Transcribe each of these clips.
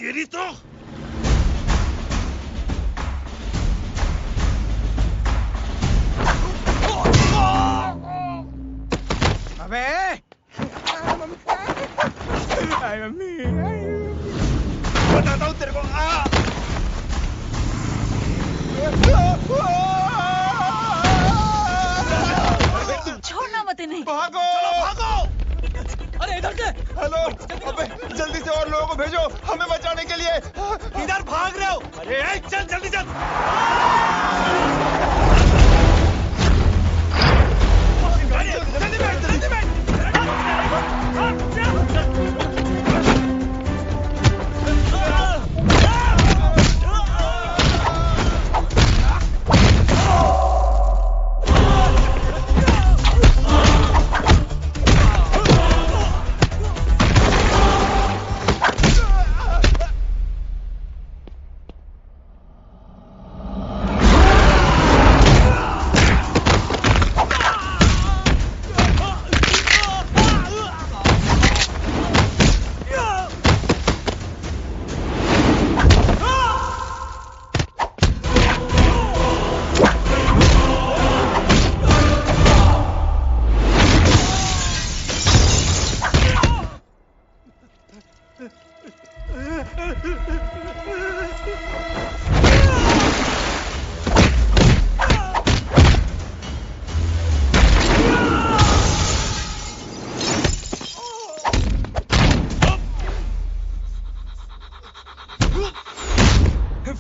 तेरी तो अबे मम्मी बताता हूँ तेरे को। छोड़ना मत इन्हें। भागो भागो। अरे इधर से। हेलो अबे जल्दी से और लोगों को भेजो हमें बचाने के लिए। किधर भाग रहे हो? अरे चल जल्दी चल। जल्दी बैठ जल्दी बैठ।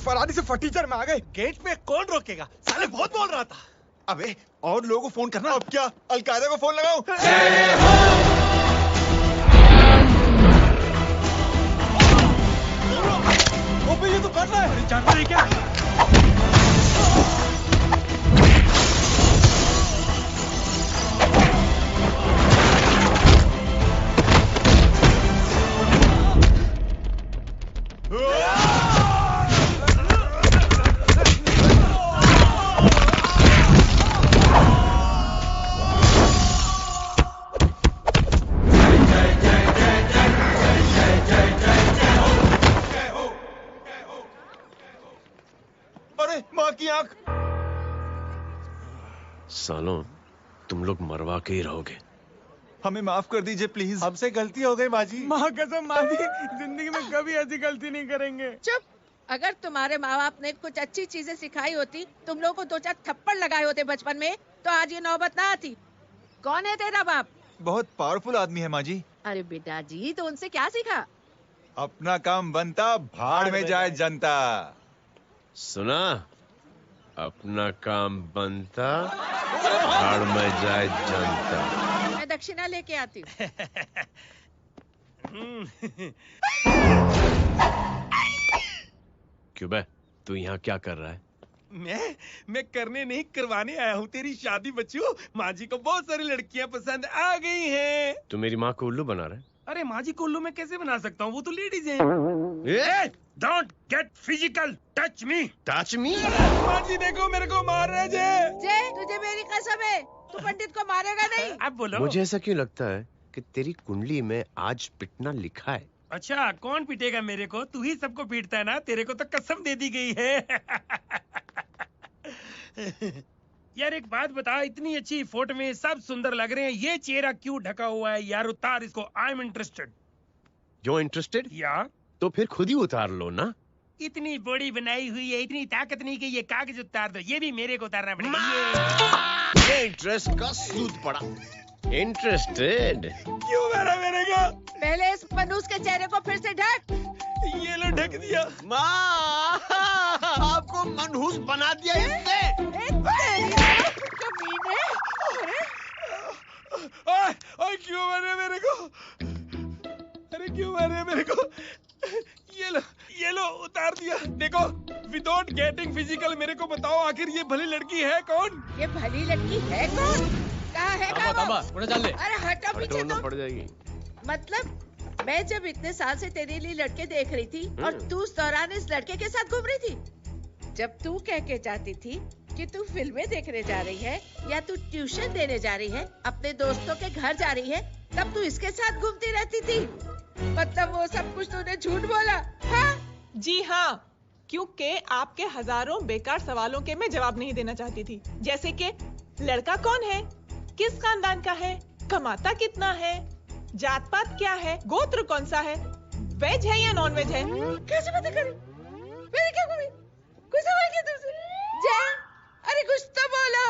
फरारी से फटीचर में आ गए। गेट पे कौन रोकेगा? साले बहुत बोल रहा था। अबे और लोगों को फोन करना। अब क्या अलकायदा को फोन लगाऊं? अबे ये तो कर रहा है। जानता नहीं क्या? माँ की आंख। सालों तुम लोग मरवा के ही रहोगे। हमें माफ कर दीजिए प्लीज। हमसे गलती हो गई माँ जी। माँ कसम माँ जी, जिंदगी में कभी ऐसी गलती नहीं करेंगे। चुप। अगर तुम्हारे माँ बाप ने कुछ अच्छी चीजें सिखाई होती, तुम लोगों को 2-4 थप्पड़ लगाए होते बचपन में, तो आज ये नौबत ना आती। कौन है तेरा बाप? बहुत पावरफुल आदमी है माँ जी। अरे बेटा जी, तो उनसे क्या सीखा? अपना काम बनता भाड़ में जाए जनता। सुना? अपना काम बनता भाड़ में जाए जनता। मैं दक्षिणा लेके आती हूँ। क्यों बे, तू यहाँ क्या कर रहा है? मैं करने नहीं करवाने आया हूँ तेरी शादी बच्चू। माँ जी को बहुत सारी लड़कियाँ पसंद आ गई हैं। तू मेरी माँ को उल्लू बना रहा है? अरे माँ जी को उल्लू मैं कैसे बना सकता हूँ? वो तो लेडीज हैं। Don't get physical, touch me. Touch me? माँ जी देखो मेरे को मार रहे जे, तुझे मेरी कसम है, तू पंडित को मारेगा नहीं। अब बोलो। मुझे ऐसा क्यों लगता है कि तेरी कुंडली में आज पिटना लिखा है? अच्छा कौन पीटेगा मेरे को? तू ही सबको पीटता है ना। तेरे को तो कसम दे दी गई है। यार एक बात बता, इतनी अच्छी फोटो में सब सुंदर लग रहे हैं, ये चेहरा क्यों ढका हुआ है? यार उतार इसको। I am interested. जो इंटरेस्टेड? या तो फिर खुद ही उतार लो ना। इतनी बॉडी बनाई हुई है, इतनी ताकत नहीं कि ये कागज उतार दो। ये भी मेरे को उतारना पड़ेगा। ये इंटरेस्ट का सूद पड़ा। इंटरेस्टेड? क्यों मारा मेरे को? पहले इस मनूस के चेहरे को फिर से ढक। ये लो ढक दिया। माँ, आपको मनहूस बना दिया इसने। कमीने। ओए क्यों मारे मेरे को? अरे क्यों मारे मेरे को? ये लो उतार दिया। देखो विदाउट गेटिंग फिजिकल मेरे को बताओ आखिर ये भली लड़की है कौन? ये भली लड़की है कौन? कहाँ है कहाँ वो? उन्हें चल ले। अरे हटो पीछे ढूंढना तो। पड़ जाएगी। मतलब मैं जब इतने साल से तेरे लिए लड़के देख रही थी और तू उस दौरान इस लड़के के साथ घूम रही थी। जब तू कह के जाती थी कि तू फिल्में देखने जा रही है या तू ट्यूशन देने जा रही है, अपने दोस्तों के घर जा रही है, तब तू इसके साथ घूमती रहती थी। मतलब वो सब कुछ तूने झूठ बोला। हाँ? जी हाँ, क्योंकि आपके हजारों बेकार सवालों के मैं जवाब नहीं देना चाहती थी। जैसे कि लड़का कौन है, किस खानदान का है, कमाता कितना है, जात पात क्या है, गोत्र कौन सा है, वेज है या नॉन वेज है। कैसे पता करूं? मैंने क्या करी? कोई सवाल किया तुमसे? जय, अरे कुछ तो बोलो।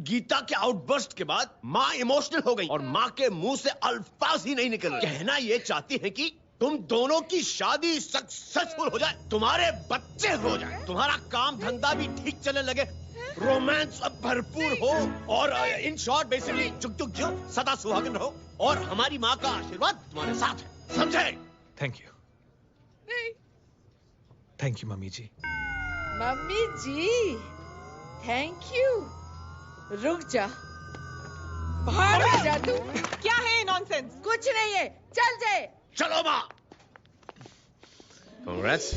गीता के आउटबर्स्ट के बाद माँ इमोशनल हो गई और माँ के मुंह से अल्फाज ही नहीं निकल रहे। कहना ये चाहती है कि तुम दोनों की शादी सक्सेसफुल हो जाए, तुम्हारे बच्चे हो जाए, तुम्हारा काम धंधा भी ठीक चलने लगे, रोमांस अब भरपूर हो और इन शॉर्ट बेसिकली जुग जुग जियो, सदा सुहागन रहो और हमारी माँ का आशीर्वाद तुम्हारे साथ है, समझे? थैंक यू, नहीं, थैंक यू मम्मी जी। मम्मी जी, थैंक यू। रुक जा, बाहर आ जा तू। क्या है नॉनसेंस? कुछ नहीं है, चल जाए। चलो माँ। कांग्रेस,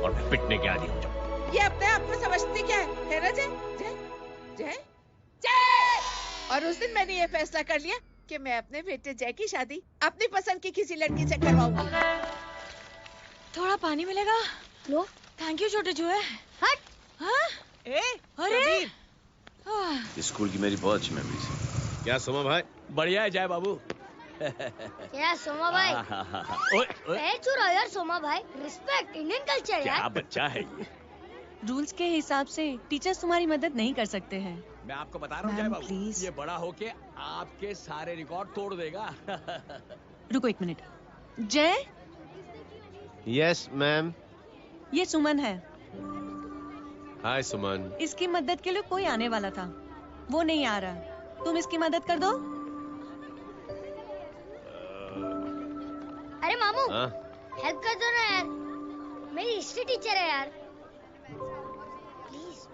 और मैं पिटने के आदी हो जाऊं। ये अपने आप को समझती क्या है ना जय? जय, जय, जय। और उस दिन मैंने ये फैसला कर लिया कि मैं अपने बेटे जय की शादी अपनी पसंद की किसी लड़की से करवाऊंगी। थोड़ा पानी मिलेगा? लो। थैंक यू छोटे जुए। हट। हाँ? अरे स्कूल की मेरी बहुत अच्छी मेमोरीज है। क्या सोमा भाई? बढ़िया है जय बाबू। क्या सोमा भाई? पैर छुरा यार सोमा भाई, रिस्पेक्ट इंडियन कल्चर यार। क्या बच्चा है ये। रूल्स के हिसाब से टीचर्स तुम्हारी मदद नहीं कर सकते हैं। मैं आपको बता रहा हूँ जय बाबू, ये बड़ा होके आपके सारे रिकॉर्ड तोड़ देगा। रुको एक मिनट। जय। Yes ma'am. ये सुमन है। हाय सुमन। इसकी मदद के लिए कोई आने वाला था, वो नहीं आ रहा। तुम इसकी मदद कर दो। अरे मामू, हेल्प कर दो ना यार, मेरी हिस्ट्री टीचर है यार। Please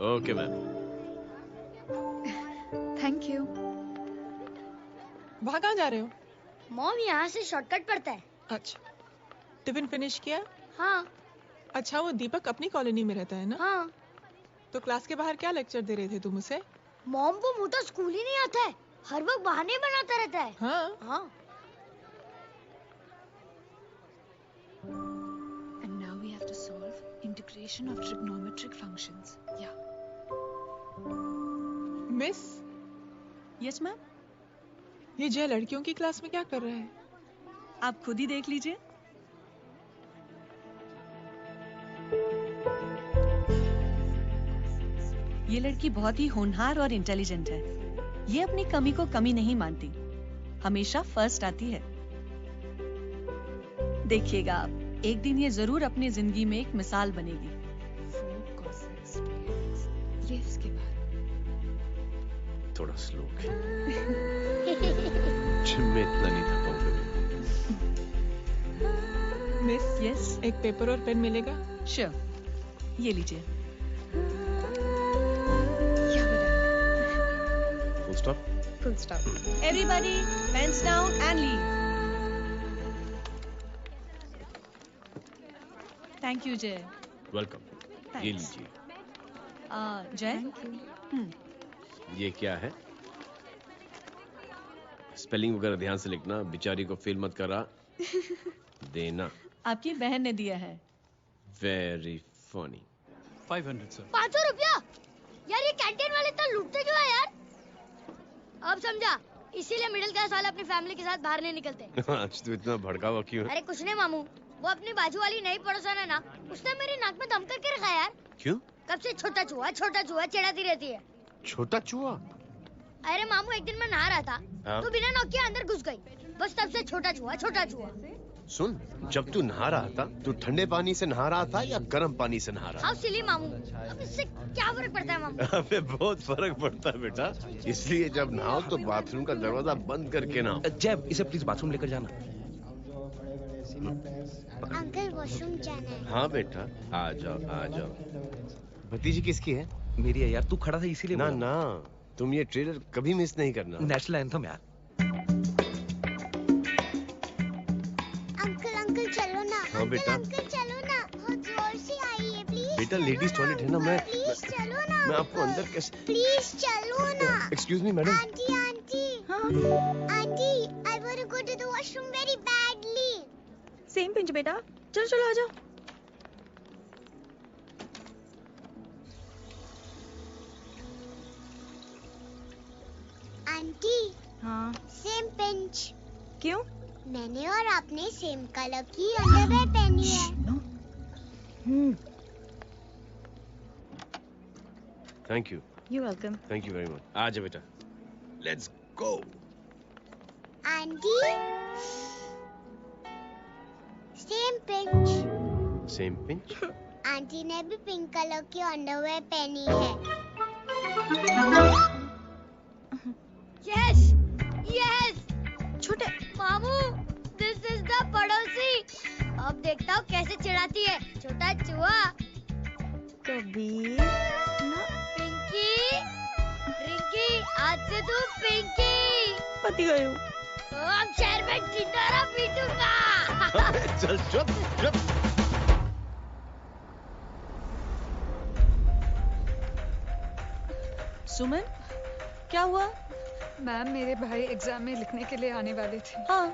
okay ma'am. Thank you. वहाँ कहाँ जा रहे हो? मॉम यहाँ से शॉर्टकट पड़ता है। अच्छा, टिफिन फिनिश किया? हाँ। अच्छा, वो दीपक अपनी कॉलोनी में रहता है ना? हाँ। तो क्लास के बाहर क्या लेक्चर दे रहे थे तुम उसे? मॉम को मुंह तो स्कूल ही नहीं आता है, हर वक्त बहाने बनाता रहता है। हाँ। हाँ। And now we have to solve integration of trigonometric functions. Yeah. Miss. Yes ma'am. ये जय लड़कियों की क्लास में क्या कर रहा है? आप खुद ही देख लीजिए। ये लड़की बहुत ही होनहार और इंटेलिजेंट है। ये अपनी कमी को कमी नहीं मानती, हमेशा फर्स्ट आती है। देखिएगा आप, एक दिन ये जरूर अपनी जिंदगी में एक मिसाल बनेगी। ये इसके बाद थोड़ा स्लो जिम में इतना नहीं था पाऊंगा। मिस, यस, एक पेपर और पेन मिलेगा? श्योर, ये लीजिए। Full stop. full stop. Everybody, pens down and leave. Thank you, Jay. Welcome. ये लीजिए। जय, ये क्या है? स्पेलिंग वगैरह ध्यान से लिखना, बेचारी को फेल मत करा देना। आपकी बहन ने दिया है। Very funny. 500 सर। 500 रुपया? यार ये कैंटीन वाले इतना लूटते क्यों है यार? अब समझा, इसीलिए मिडिल क्लास वाले अपनी फैमिली के साथ बाहर नहीं निकलते। आज तो इतना भड़का हुआ क्यों है? अरे कुछ नहीं मामू, वो अपनी बाजू वाली नई पड़ोसन है ना, उसने मेरी नाक में दम करके रखा यार। क्यों? कब से छोटा चूहा चिढ़ाती रहती है। छोटा चूहा? अरे मामू, एक दिन मैं नहा रहा था, हाँ? तो बिना नॉक के अंदर घुस गई, बस तब से छोटा चूहा। सुन, जब तू नहा रहा था, तू ठंडे पानी से नहा रहा था या गर्म पानी से नहा रहा हाउ सिली मामू, अब इससे क्या फर्क पड़ता है मामू? था? हमें बहुत फर्क पड़ता है बेटा, इसलिए जब नहाओ तो बाथरूम का दरवाजा बंद करके नहाओ। जय, इसे प्लीज बाथरूम लेकर जाना। अंकल वॉशरूम जाना है। हाँ बेटा, आ जाओ। भतीजी किसकी है? मेरी है यार, तू खड़ा था इसीलिए। ना ना, तुम ये ट्रेलर कभी मिस नहीं करना। नेशनल एंथम यार। अंकल चलो ना। हाँ बेटा। अंकल चलो ना, बहुत जोर से आई है, प्लीज। बेटा लेडीज टॉयलेट है ना, मैं प्लीज चलो ना। मैं आपको अंदर कैसे? प्लीज चलो ना। Excuse me madam. Aunty. Aunty, I want to go to the washroom very badly. Same pinch बेटा, चलो चलो आ जाओ। आंटी, हाँ सेम पिंच। क्यों? मैंने और आपने सेम कलर की अंडरवेयर पहनी है। Thank you. You welcome. Thank you very much. आ जा बेटा, let's go. Aunty, same pinch. Same pinch. Aunty ने भी पिंक कलर की अंडरवेयर पहनी है। Yes yes. छोटे मामू, दिस इज द पड़ोसी। अब देखता हूँ कैसे चिढ़ाती है छोटा चूहा। कबीर ना। पिंकी, रिंकी, आज से तू पिंकी। पति गई हूँ। अब शहर में ढिंढोरा पीटूंगा। चल चुप चुप। सुमन, क्या हुआ? मैम, मेरे भाई एग्जाम में लिखने के लिए आने वाले थे। हाँ,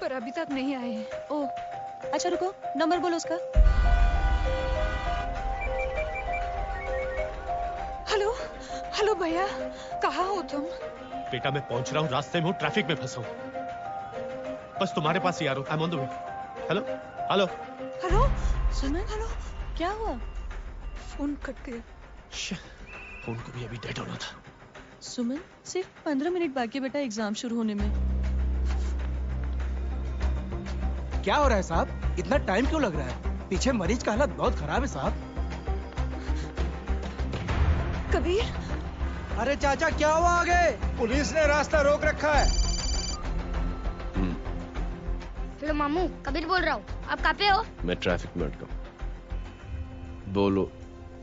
पर अभी तक नहीं आए हैं। ओह, अच्छा रुको, नंबर बोलो उसका। हेलो हेलो भैया, कहाँ हो तुम? बेटा मैं पहुंच रहा हूँ, रास्ते में हूँ, ट्रैफिक में फंसा हूँ। बस तुम्हारे पास ही आ रहा हूँ। I am on the way. Hello hello hello Suman, hello. क्या हुआ? फोन कट गया। फोन को भी अभी डेड होना था। सुमन, सिर्फ 15 मिनट बाकी बेटा एग्जाम शुरू होने में। क्या हो रहा है साहब? इतना टाइम क्यों लग रहा है? पीछे मरीज का हालत बहुत खराब है साहब। कबीर, अरे चाचा क्या हुआ आगे? पुलिस ने रास्ता रोक रखा है। हेलो मामू, कबीर बोल रहा हूँ। आप कहाँ पे हो? मैं ट्रैफिक में अटका हूँ। बोलो।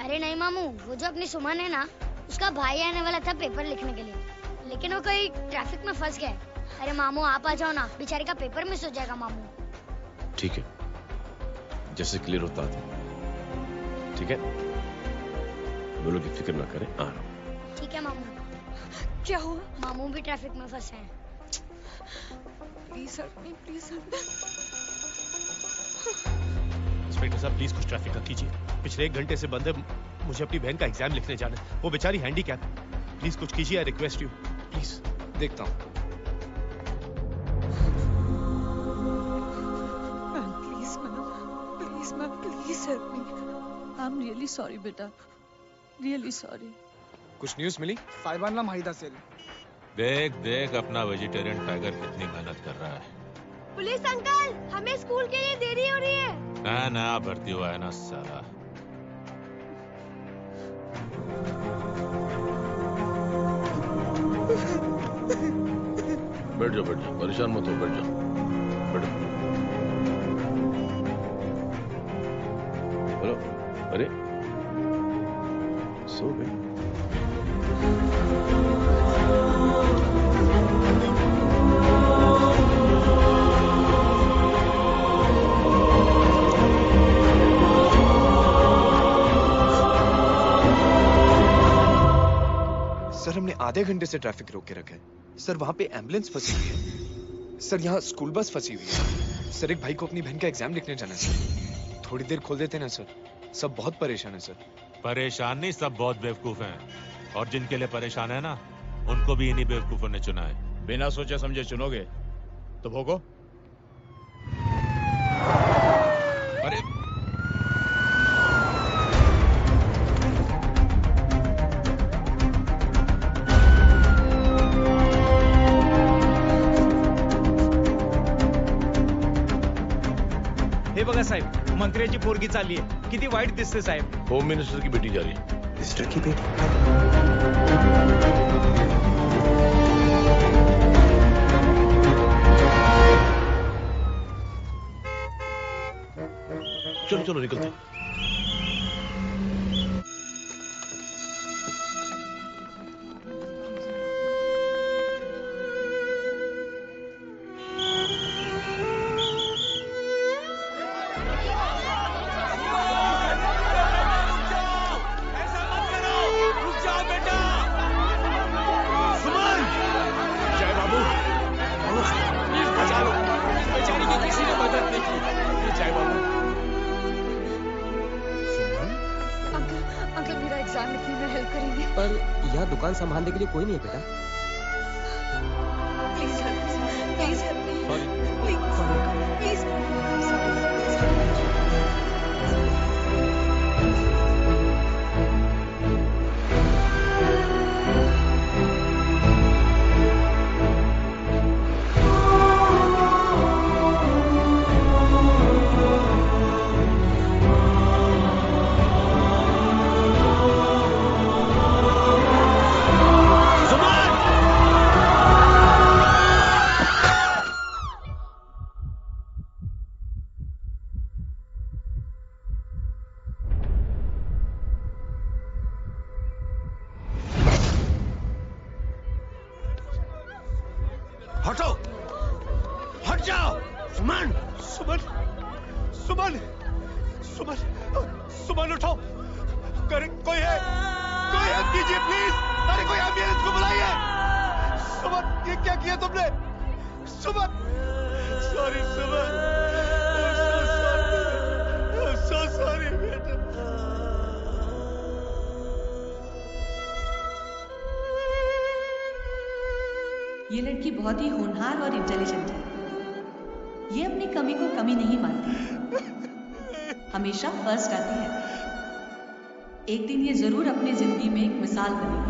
अरे नहीं मामू, वो जो अपनी सुमन है ना, उसका भाई आने वाला था पेपर लिखने के लिए, लेकिन वो कहीं ट्रैफिक में फंस गया। अरे मामू आप आ जाओ ना, बेचारे का पेपर मिस हो जाएगा मामू। ठीक है, जैसे क्लियर होता था। ठीक है, बोलो कि फिक्र ना करें, आ रहा हूँ। ठीक है मामू। क्या हुआ? मामू भी ट्रैफिक में फंसे हैं। Please help me, please help me. Inspector साहब प्लीज कुछ ट्रैफिक का कीजिए। पिछले 1 घंटे से बंद है, मुझे अपनी बहन का एग्जाम लिखने जाना है। वो बेचारी हैंडीकैप। प्लीज कुछ कीजिए, आई रिक्वेस्ट यू प्लीज। देखता हूँ। Ma'am please, ma'am please, ma'am please help me. I am really sorry बेटा, रियली सॉरी। कुछ न्यूज़ मिली? साहिबान माहिदा सेल। देख देख अपना वेजिटेरियन टाइगर कितनी मेहनत कर रहा है। पुलिस अंकल, हमें स्कूल के लिए देरी हो रही है। नया नया भर्ती हुआ है ना साला। बैठ जाओ, परेशान मत हो, बैठ जाओ, बैठो। हेलो, अरे सो गई। सर हमने आधे घंटे से ट्रैफिक रोक के रखा है। सर वहाँ पे एम्बुलेंस फंसी हुई है। सर यहाँ स्कूल बस फंसी हुई है। सर एक भाई को अपनी बहन का एग्जाम लिखने जाना है सर। थोड़ी देर खोल देते ना सर। सब बहुत परेशान है सर। परेशान नहीं, सब बहुत बेवकूफ हैं। और जिनके लिए परेशान है ना, उनको भी इन्हीं बेवकूफों ने चुना है। बिना सोचे समझे चुनोगे तो भोगो। अरे हे बघा साहेब, मंत्र्याची पोरगी चालली आहे. किती वाईट दिसते साहेब. होम मिनिस्टर की बेटी जा रही है। मिनिस्टर की बेटी? चलो चलो निकलते हैं। जय बाबू, अंकल मेरा एग्जाम लिखने में हेल्प करेंगे? पर यहाँ दुकान संभालने के लिए कोई नहीं है बेटा। Please help me, please. हटो, हट जाओ। सुमन, सुमन, सुमन, सुमन, सुमन उठो। कोई है? कोई हेल्प कीजिए प्लीज। अरे कोई एम्बुलेंस को बुलाइए। सुमन, ये क्या किया तुमने? सुमन, सॉरी सुमन, so sorry बेटा। ये लड़की बहुत ही होनहार और इंटेलिजेंट है। ये अपनी कमी को कमी नहीं मानती, हमेशा फर्स्ट आती है। एक दिन ये जरूर अपनी जिंदगी में एक मिसाल बनेगी।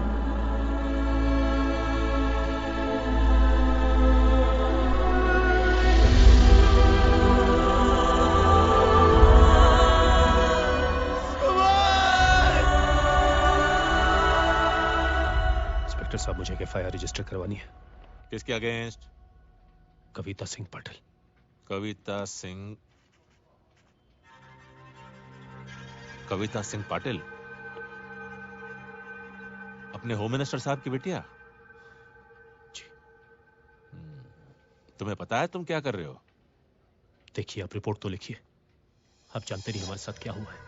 इंस्पेक्टर साहब, मुझे एफआईआर रजिस्टर करवानी है। किसके अगेंस्ट? कविता सिंह पाटिल। कविता सिंह पाटिल अपने होम मिनिस्टर साहब की बेटिया? जी। तुम्हें पता है तुम क्या कर रहे हो? देखिए, आप रिपोर्ट तो लिखिए। आप जानते नहीं हमारे साथ क्या हुआ है।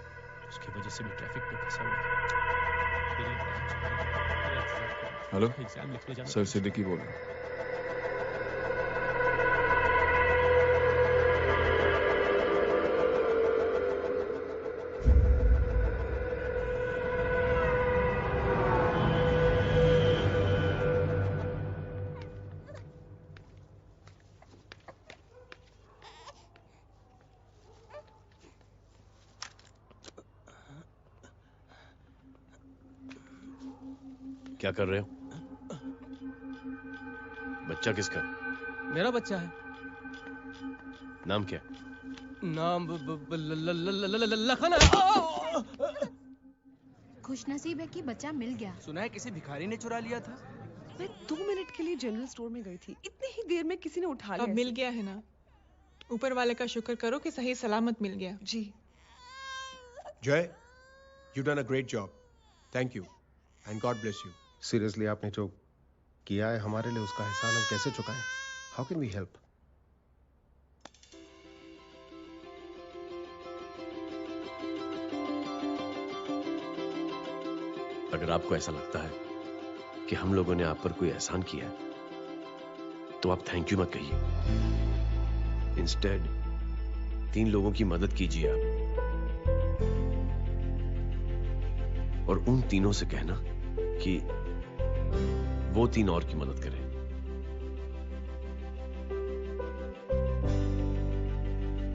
उसकी वजह से भी ट्रैफिक में फंसा हुआ है। हेलो एग्जाम लिखने जाना। सर, सिद्दीकी बोल रहा हूँ। क्या कर रहे हो? बच्चा किसका? मेरा बच्चा है। नाम क्या? नाम लखन है। खुशनसीब है कि बच्चा मिल गया। सुना है किसी भिखारी ने चुरा लिया था। मैं 2 मिनट के लिए जनरल स्टोर में गई थी, इतनी ही देर में किसी ने उठा लिया। अब मिल गया है ना। ऊपर वाले का शुक्र करो कि सही सलामत मिल गया। जी। जय, you done a great job. Thank you and God bless you. Seriously, आपने जो किया है हमारे लिए, उसका एहसान हम कैसे चुकाएं? How can we help? अगर आपको ऐसा लगता है कि हम लोगों ने आप पर कोई एहसान किया है, तो आप थैंक यू मत कहिए। इंस्टेड 3 लोगों की मदद कीजिए आप, और उन तीनों से कहना कि वो 3 और की मदद करें।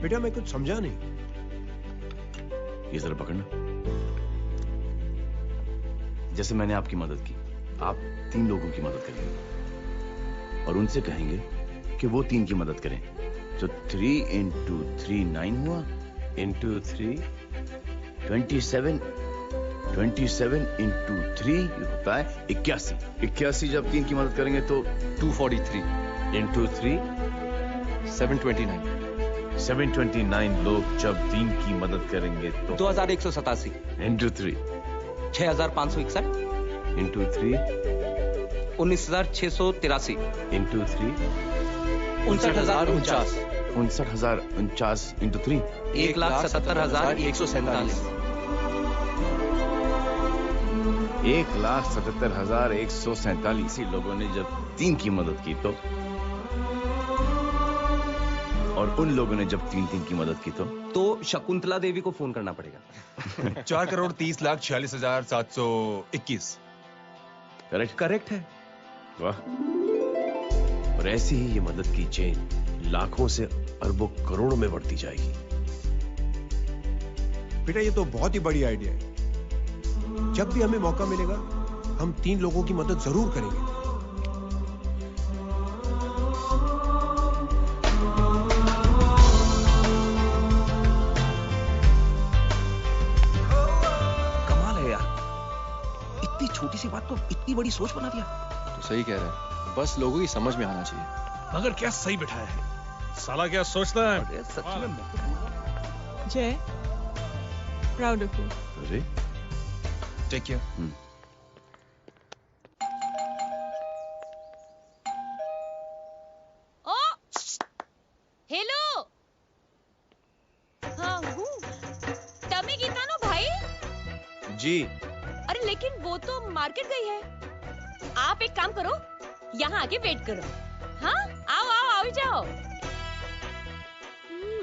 बेटा, मैं कुछ समझा नहीं। ये जरा पकड़ना। जैसे मैंने आपकी मदद की, आप 3 लोगों की मदद करेंगे और उनसे कहेंगे कि वो 3 की मदद करें। तो 3 into 3 9 हुआ, into 3 27 into 3 होता है 81। 81 जब 3 की मदद करेंगे तो 243 into 3 729 729 लोग जब 3 की मदद करेंगे तो 2187 into 3 6561 into 3 19683 into 3 59049 59049 into 3 1,77,147 1,77,147 लोगों ने जब 3 की मदद की तो, और उन लोगों ने जब 3-3 की मदद की तो शकुंतला देवी को फोन करना पड़ेगा। 4,30,46,721। करेक्ट है। वाह। और ऐसी ही ये मदद की चेन लाखों से अरबों करोड़ों में बढ़ती जाएगी। बेटा ये तो बहुत ही बड़ी आइडिया है। जब भी हमें मौका मिलेगा हम 3 लोगों की मदद जरूर करेंगे। कमाल है यार, इतनी छोटी सी बात को इतनी बड़ी सोच बना दिया। तो सही कह रहा है, बस लोगों की समझ में आना चाहिए। मगर क्या सही बिठाया है, साला क्या सोचता है। सच में जय, प्राउड ऑफ यू। अरे टेक केयर। ओ हेलो, हाँ हूँ तमे गीतानो भाई जी। अरे लेकिन वो तो मार्केट गई है। आप एक काम करो, यहाँ आके वेट करो। हाँ आओ आओ आओ जाओ।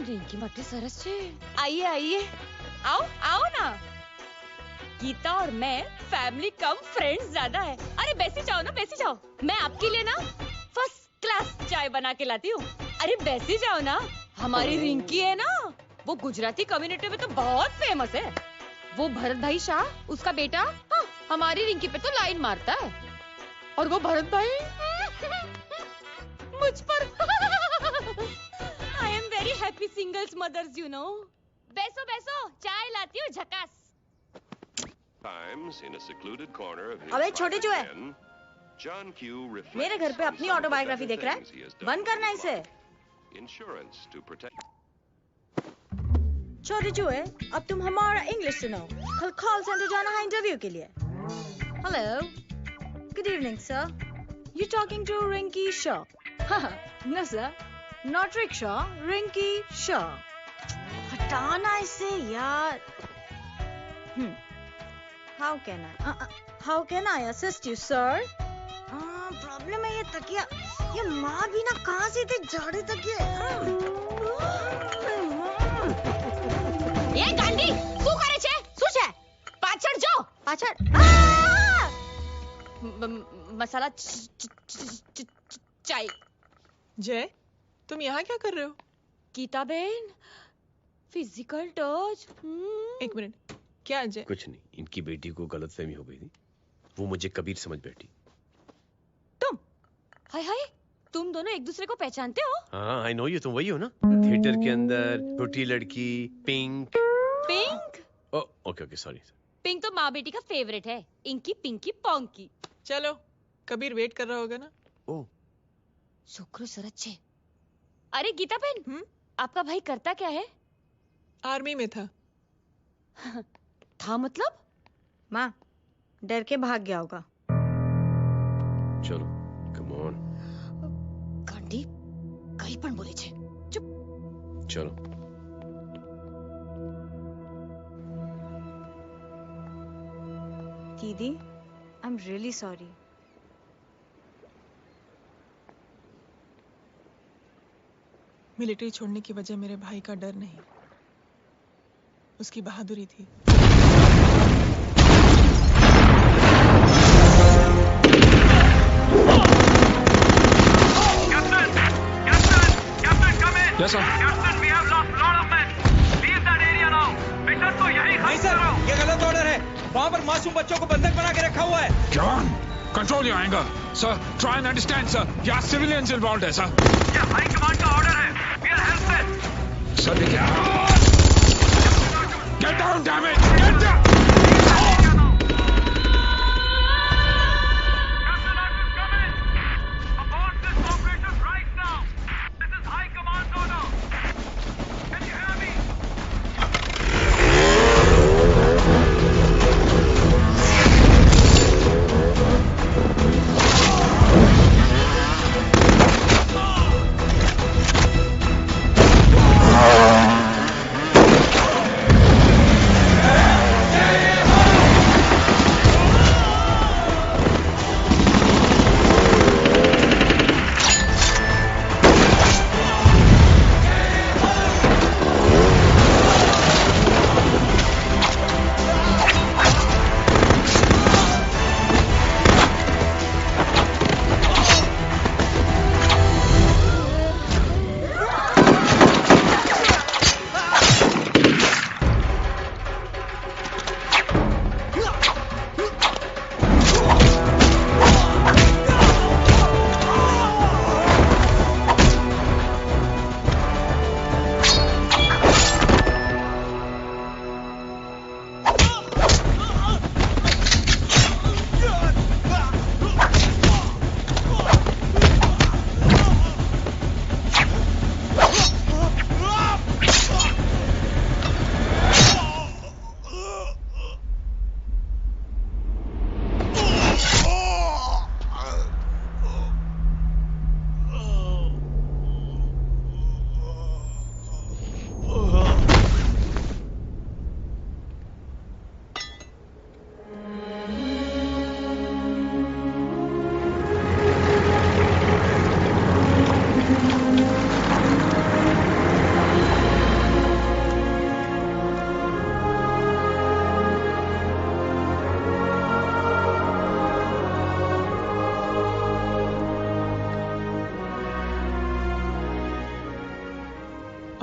रिंकी माटे सरस छे। आइए आइए, आओ आओ ना। गीता और मैं फैमिली कम फ्रेंड्स ज्यादा है। अरे बैसी जाओ ना, बैसी जाओ। मैं आपके लिए ना फर्स्ट क्लास चाय बना के लाती हूँ। अरे बैसी जाओ ना। हमारी रिंकी है ना, वो गुजराती कम्युनिटी में तो बहुत फेमस है। वो भरत भाई शाह, उसका बेटा, हाँ, हमारी रिंकी पे तो लाइन मारता है। और वो भरत भाई मुझ पर। I am very happy singles mothers you know. बैसो बैसो, चाय लाती हूँ झकास। अबे छोटे चूहे, मेरे घर पे अपनी ऑटोबायोग्राफी देख रहा है? बंद करना इसे। छोटे चूहे, अब तुम हमारा इंग्लिश सुनो। कल कॉल सेंटर जाना है इंटरव्यू के लिए। Hello, good evening sir. You talking to Rinki Shaw? No sir, not rickshaw, Rinki Shaw. हटाना इसे यार। How can I assist you, sir? Problem है ये तकिया, ये माँ भी ना कहाँ से थे झाड़े तकिए। ये गांडी, શું કરે છે? શું છે? પાછળ જો, પાછળ। मसाला चाय। जय, तुम यहाँ क्या कर रहे हो? गीता बहन, फिजिकल टच। एक मिनट, क्या अजय? कुछ नहीं, इनकी बेटी को गलतफहमी हो गई थी, वो मुझे कबीर समझ बैठी। तुम हाय हाय, तुम दोनों एक दूसरे को पहचानते हो? हाँ आई नो यू, तुम वही हो ना थिएटर के अंदर छोटी लड़की pink. Pink? Okay okay sorry. Pink तो माँ बेटी का फेवरेट है, इंकी पिंकी पोंकी। चलो, कबीर वेट कर रहा होगा ना। ओ शुक्र सरत छे। अरे गीता बहन, आपका भाई करता क्या है? आर्मी में था। था मतलब? माँ, डर के भाग गया होगा। चलो कम ऑन। गांडी कहीं पण बोले छे। चुप। चलो। दीदी, I am really sorry. Military छोड़ने की वजह मेरे भाई का डर नहीं, उसकी बहादुरी थी। Yes, sir. Captain, we have lost a lot of men. Leave that area now. Mission तो यही खत्म करो। ये गलत ऑर्डर है। वहाँ पर मासूम बच्चों को बंधक बना के रखा हुआ है। John, control your anger. Sir, try and understand, sir. यहाँ civilians involved है, sir. ये हाई कमांड का ऑर्डर है। We are helpless. Sir, देखिए। Get down, damn it! Get down!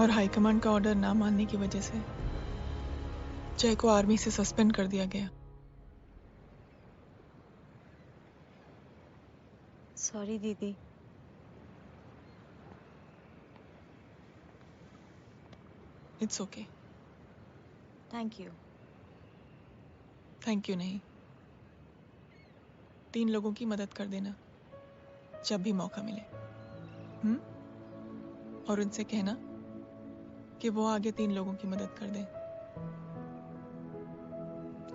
और हाईकमांड का ऑर्डर ना मानने की वजह से जय को आर्मी से सस्पेंड कर दिया गया। सॉरी दीदी। It's okay. Thank you. Thank you नहीं, 3 लोगों की मदद कर देना जब भी मौका मिले। और उनसे कहना कि वो आगे 3 लोगों की मदद कर दें।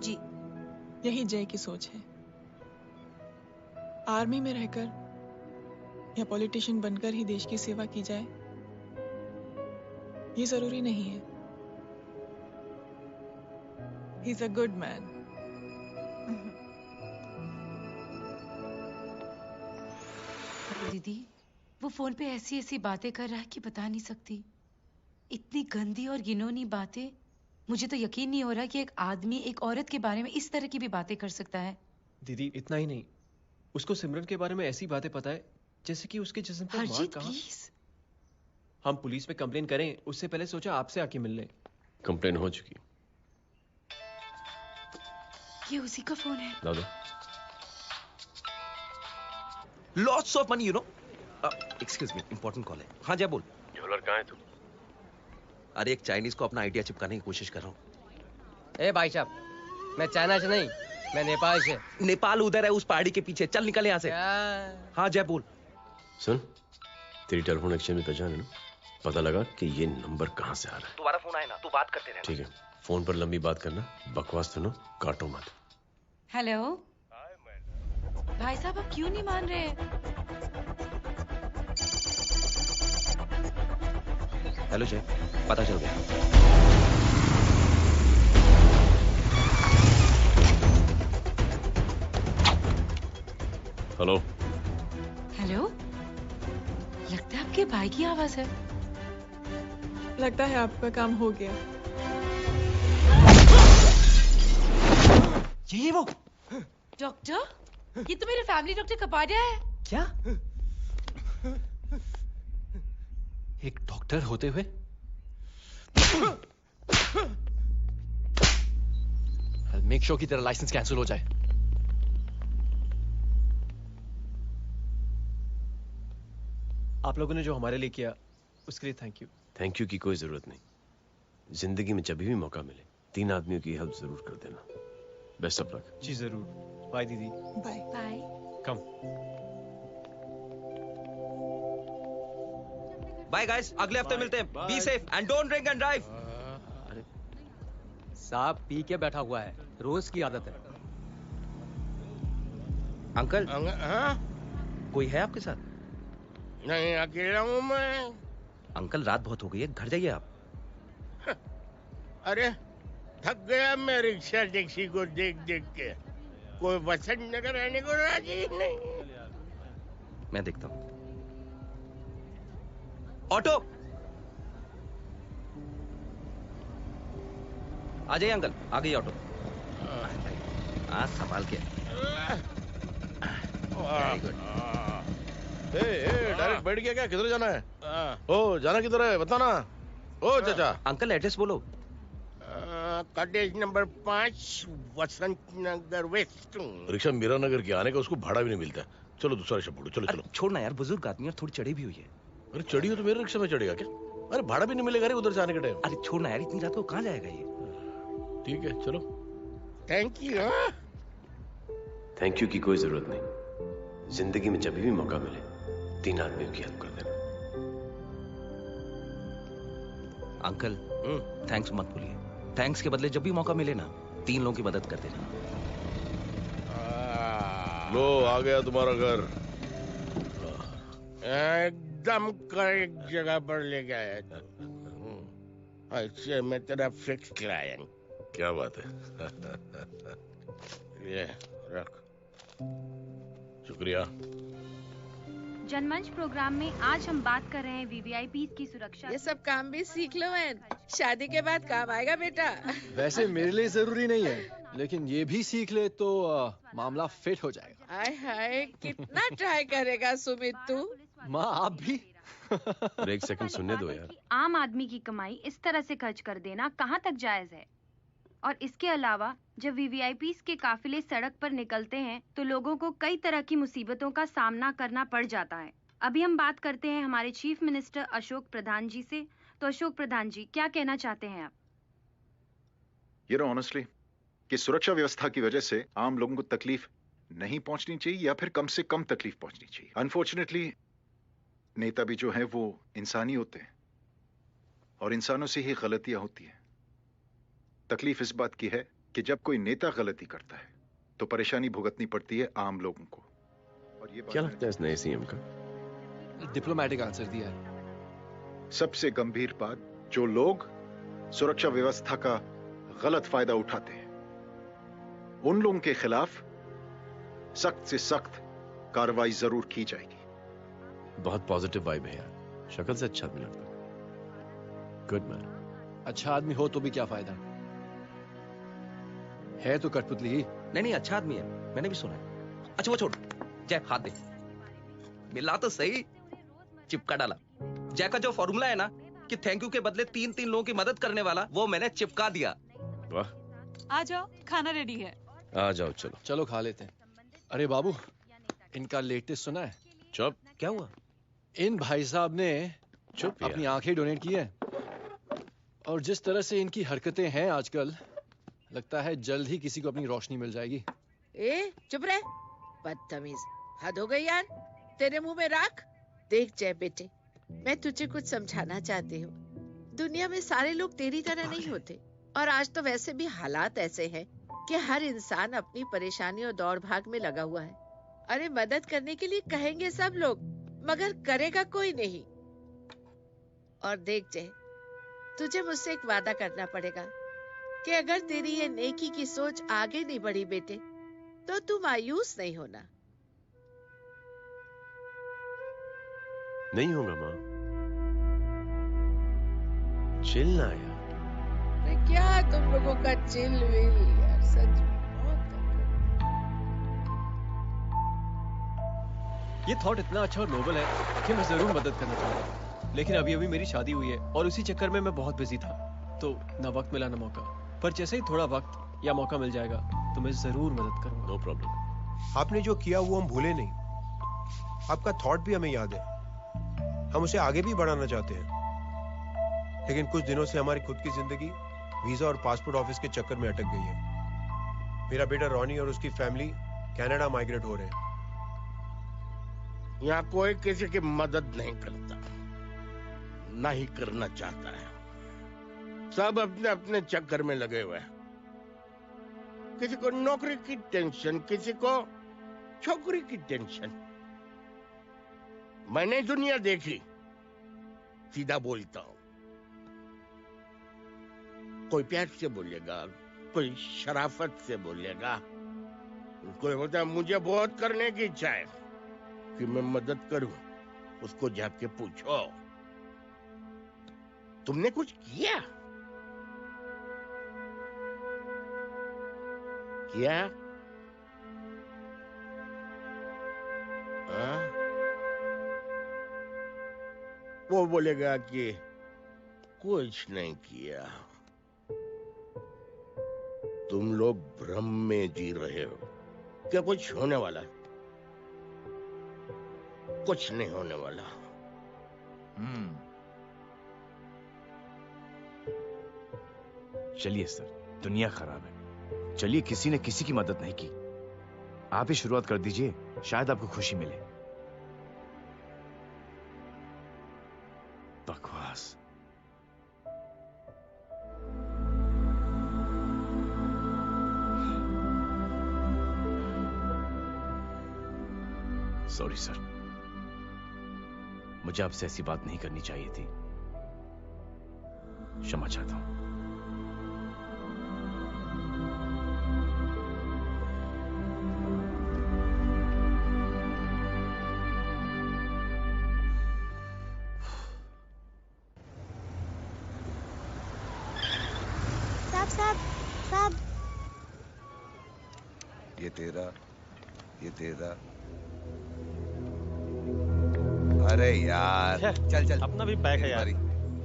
जी। यही जय की सोच है। आर्मी में रहकर या पॉलिटिशियन बनकर ही देश की सेवा की जाए, ये जरूरी नहीं है। He is a good man. दीदी, वो फोन पे ऐसी ऐसी बातें कर रहा है कि बता नहीं सकती। इतनी गंदी और घिनौनी बातें। मुझे तो यकीन नहीं हो रहा कि एक आदमी एक औरत के बारे में इस तरह की भी बातें कर सकता है। दीदी इतना ही नहीं, उसको सिमरन के बारे में ऐसी बातें पता है जैसे कि उसके जिस्म पर मार कहाँ। हम पुलिस में कंप्लेन करें उससे पहले सोचा आपसे आके मिल लें। कंप्लेन हो चुकी। ये उसी का फोन है। दादा lots of money, you know. Excuse me, important call है। हाँ जय बोल। ज्वेलर कहाँ है तू? अरे एक चाइनीज को अपना आइडिया चिपकाने की कोशिश कर रहा हूँ। ए भाई साहब, मैं चाइना से नहीं, मैं नेपाल से। नेपाल उधर है, उस पहाड़ी के पीछे। चल निकल यहाँ से। हाँ जय बोल। सुन, तेरी टेलीफोन एक्सचेंज में पहचान है ना? पता लगा कि ये नंबर कहाँ से आ रहा है। दोबारा फोन आए ना तो बात करते रहना। ठीक है, फोन पर लंबी बात करना, बकवास सुनो, काटो मत। हेलो भाई साहब, आप क्यों नहीं मान रहे? हेलो जय, पता चल गया। हेलो हेलो, लगता है आपके भाई की आवाज है। लगता है आपका काम हो गया। ये वो डॉक्टर, ये तो मेरे फैमिली डॉक्टर कपाडिया है। क्या? एक डॉक्टर होते हुए? मेक श्योर कि तेरा लाइसेंस कैंसिल हो जाए। आप लोगों ने जो हमारे लिए किया उसके लिए थैंक यू। थैंक यू की कोई जरूरत नहीं। जिंदगी में जब भी मौका मिले 3 आदमियों की हेल्प जरूर कर देना। Best of luck. जी जरूर। बाय दीदी। Bye bye. Come. Bye guys, अगले हफ्ते मिलते हैं। Be safe and don't drink and drive. साहब पी के बैठा हुआ है, रोज की आदत है। अंकल हाँ? कोई है आपके साथ? नहीं, अकेला हूँ मैं। अंकल रात बहुत हो गई है, घर जाइए आप। अरे थक गया मैं रिक्शा टैक्सी को देख देख के। कोई वसंत नगर रहने को राजी नहीं। मैं देखता हूँ। ऑटो आ जाइए अंकल, आ गई ऑटो। आज संभाल के। Very good. डायरेक्ट बैठ गया क्या? किधर जाना है? ओ जाना किधर है बता ना। ओ चाचा। अंकल एड्रेस बोलो। कॉटेज नंबर 5 वसंत नगर वेस्ट। रिक्शा मीरा नगर के आने का उसको भाड़ा भी नहीं मिलता। चलो दूसरा रिक्शा पकड़ो। चलो चलो। छोड़ना यार, बुजुर्ग आदमी और थोड़ी चढ़ी भी हुई है। अरे चढ़ी हो तो मेरे रिक्शा में चढ़ेगा क्या? अरे भाड़ा भी नहीं मिलेगा रे उधर से आने के टाइम। अरे छोड़ना यार, इतनी रात को कहाँ जाएगा ये? ठीक है चलो। Thank you. थैंक यू की कोई जरूरत नहीं। जिंदगी में जब भी मौका मिले 3 आदमियों की हेल्प कर देना। अंकल थैंक्स मत भूलिए। थैंक्स के बदले जब भी मौका मिले ना 3 लोगों की मदद कर देना। लो आ गया तुम्हारा घर। एकदम करेक्ट जगह पर ले गया। अच्छा मैं तेरा फिक्स क्लाइंट। क्या बात है। ये रख। शुक्रिया। जनमंच प्रोग्राम में आज हम बात कर रहे हैं वीवीआईपी की सुरक्षा। ये सब काम भी सीख लो मैन, शादी के बाद काम आएगा बेटा। वैसे मेरे लिए जरूरी नहीं है, लेकिन ये भी सीख ले तो मामला फिट हो जाएगा। हाय हाय, कितना ट्राई करेगा सुमित तू? माँ आप भी। अरे एक सेकंड सुनने दो यार। आम आदमी की कमाई इस तरह से खर्च कर देना कहाँ तक जायज है? और इसके अलावा जब वीवीआईपीज़ के काफिले सड़क पर निकलते हैं तो लोगों को कई तरह की मुसीबतों का सामना करना पड़ जाता है। अभी हम बात करते हैं हमारे चीफ मिनिस्टर अशोक प्रधान जी से। तो अशोक प्रधान जी, क्या कहना चाहते हैं आप? ऑनेस्टली कि सुरक्षा व्यवस्था की वजह से आम लोगों को तकलीफ नहीं पहुंचनी चाहिए या फिर कम से कम तकलीफ पहुंचनी चाहिए। अनफॉर्चुनेटली नेता भी जो है वो इंसानी होते हैं और इंसानों से ही गलतियां होती हैं। तकलीफ इस बात की है कि जब कोई नेता गलती करता है तो परेशानी भुगतनी पड़ती है आम लोगों को। और ये क्या लगता है इस नए सीएम का? डिप्लोमेटिक आंसर दिया है। सबसे गंभीर बात, जो लोग सुरक्षा व्यवस्था का गलत फायदा उठाते हैं उन लोगों के खिलाफ सख्त से सख्त कार्रवाई जरूर की जाएगी। बहुत पॉजिटिव वाइब है यार, शक्ल से अच्छा आदमी लगता है। Good man. अच्छा आदमी हो तो भी क्या फायदा है तो कठपुतली ही। नहीं अच्छा आदमी है, मैंने भी सुना है। अच्छा वो छोड़, जय हाथ दे। मिला तो सही, चिपका डाला। जय का जो फॉर्मूला है ना कि थैंक यू के बदले 3 लोगों की मदद करने वाला, वो मैंने चिपका दिया। वाह। आ जाओ, खाना रेडी है। आ जाओ, चलो चलो खा लेते हैं। अरे बाबू, इनका लेटेस्ट सुना है? चुप। क्या हुआ? इन भाई साहब ने चुप अपनी आंखें डोनेट की है और जिस तरह से इनकी हरकतें हैं आजकल, लगता है जल्द ही किसी को अपनी रोशनी मिल जाएगी। चुप रहे, बदतमीज। हद हो गई यार, तेरे मुंह में राख। देख जय बेटे, मैं तुझे कुछ समझाना चाहती हूँ। दुनिया में सारे लोग तेरी तरह नहीं होते और आज तो वैसे भी हालात ऐसे हैं कि हर इंसान अपनी परेशानी और दौड़ भाग में लगा हुआ है। अरे मदद करने के लिए कहेंगे सब लोग, मगर करेगा कोई नहीं। और देख जय, तुझे मुझसे एक वादा करना पड़ेगा कि अगर तेरी ये नेकी की सोच आगे नहीं बढ़ी बेटे, तो तू मायूस नहीं होना। नहीं होगा माँ, चिल ना यार। क्या तुम लोगों का चिल विल यार, सच में ये थॉट इतना अच्छा और नोबल है कि मैं जरूर मदद करना चाहूंगा, लेकिन अभी अभी मेरी शादी हुई है और उसी चक्कर में मैं बहुत बिजी था, तो ना वक्त मिला ना मौका। पर जैसे ही थोड़ा वक्त या मौका मिल जाएगा तो मैं जरूर मदद करूंगा। No problem. आपने जो किया वो हम भूले नहीं। आपका थॉट भी हमें याद है, हम उसे आगे भी बढ़ाना चाहते हैं। लेकिन कुछ दिनों से हमारी खुद की जिंदगी वीजा और पासपोर्ट ऑफिस के चक्कर में अटक गई है। मेरा बेटा रॉनी और उसकी फैमिली कनाडा माइग्रेट हो रहे हैं। यहाँ कोई किसी की मदद नहीं करता, ना ही करना चाहता है। सब अपने अपने चक्कर में लगे हुए हैं। किसी को नौकरी की टेंशन, किसी को छोकरी की टेंशन। मैंने दुनिया देखी, सीधा बोलता हूं। कोई प्यार से बोलेगा, कोई शराफत से बोलेगा, कोई बोलता मुझे बहुत करने की इच्छा है कि मैं मदद करूं। उसको जाके पूछो, तुमने कुछ किया? किया? हाँ? वो बोलेगा कि कुछ नहीं किया। तुम लोग भ्रम में जी रहे हो क्या कुछ होने वाला? कुछ नहीं होने वाला। चलिए सर, दुनिया खराब है। चलिए, किसी ने किसी की मदद नहीं की। आप ही शुरुआत कर दीजिए, शायद आपको खुशी मिले। बकवास। सॉरी सर, मुझे आपसे ऐसी बात नहीं करनी चाहिए थी। क्षमा चाहता हूं। साहब, ये तेरा अरे यार चल चल अपना भी बैग है यार।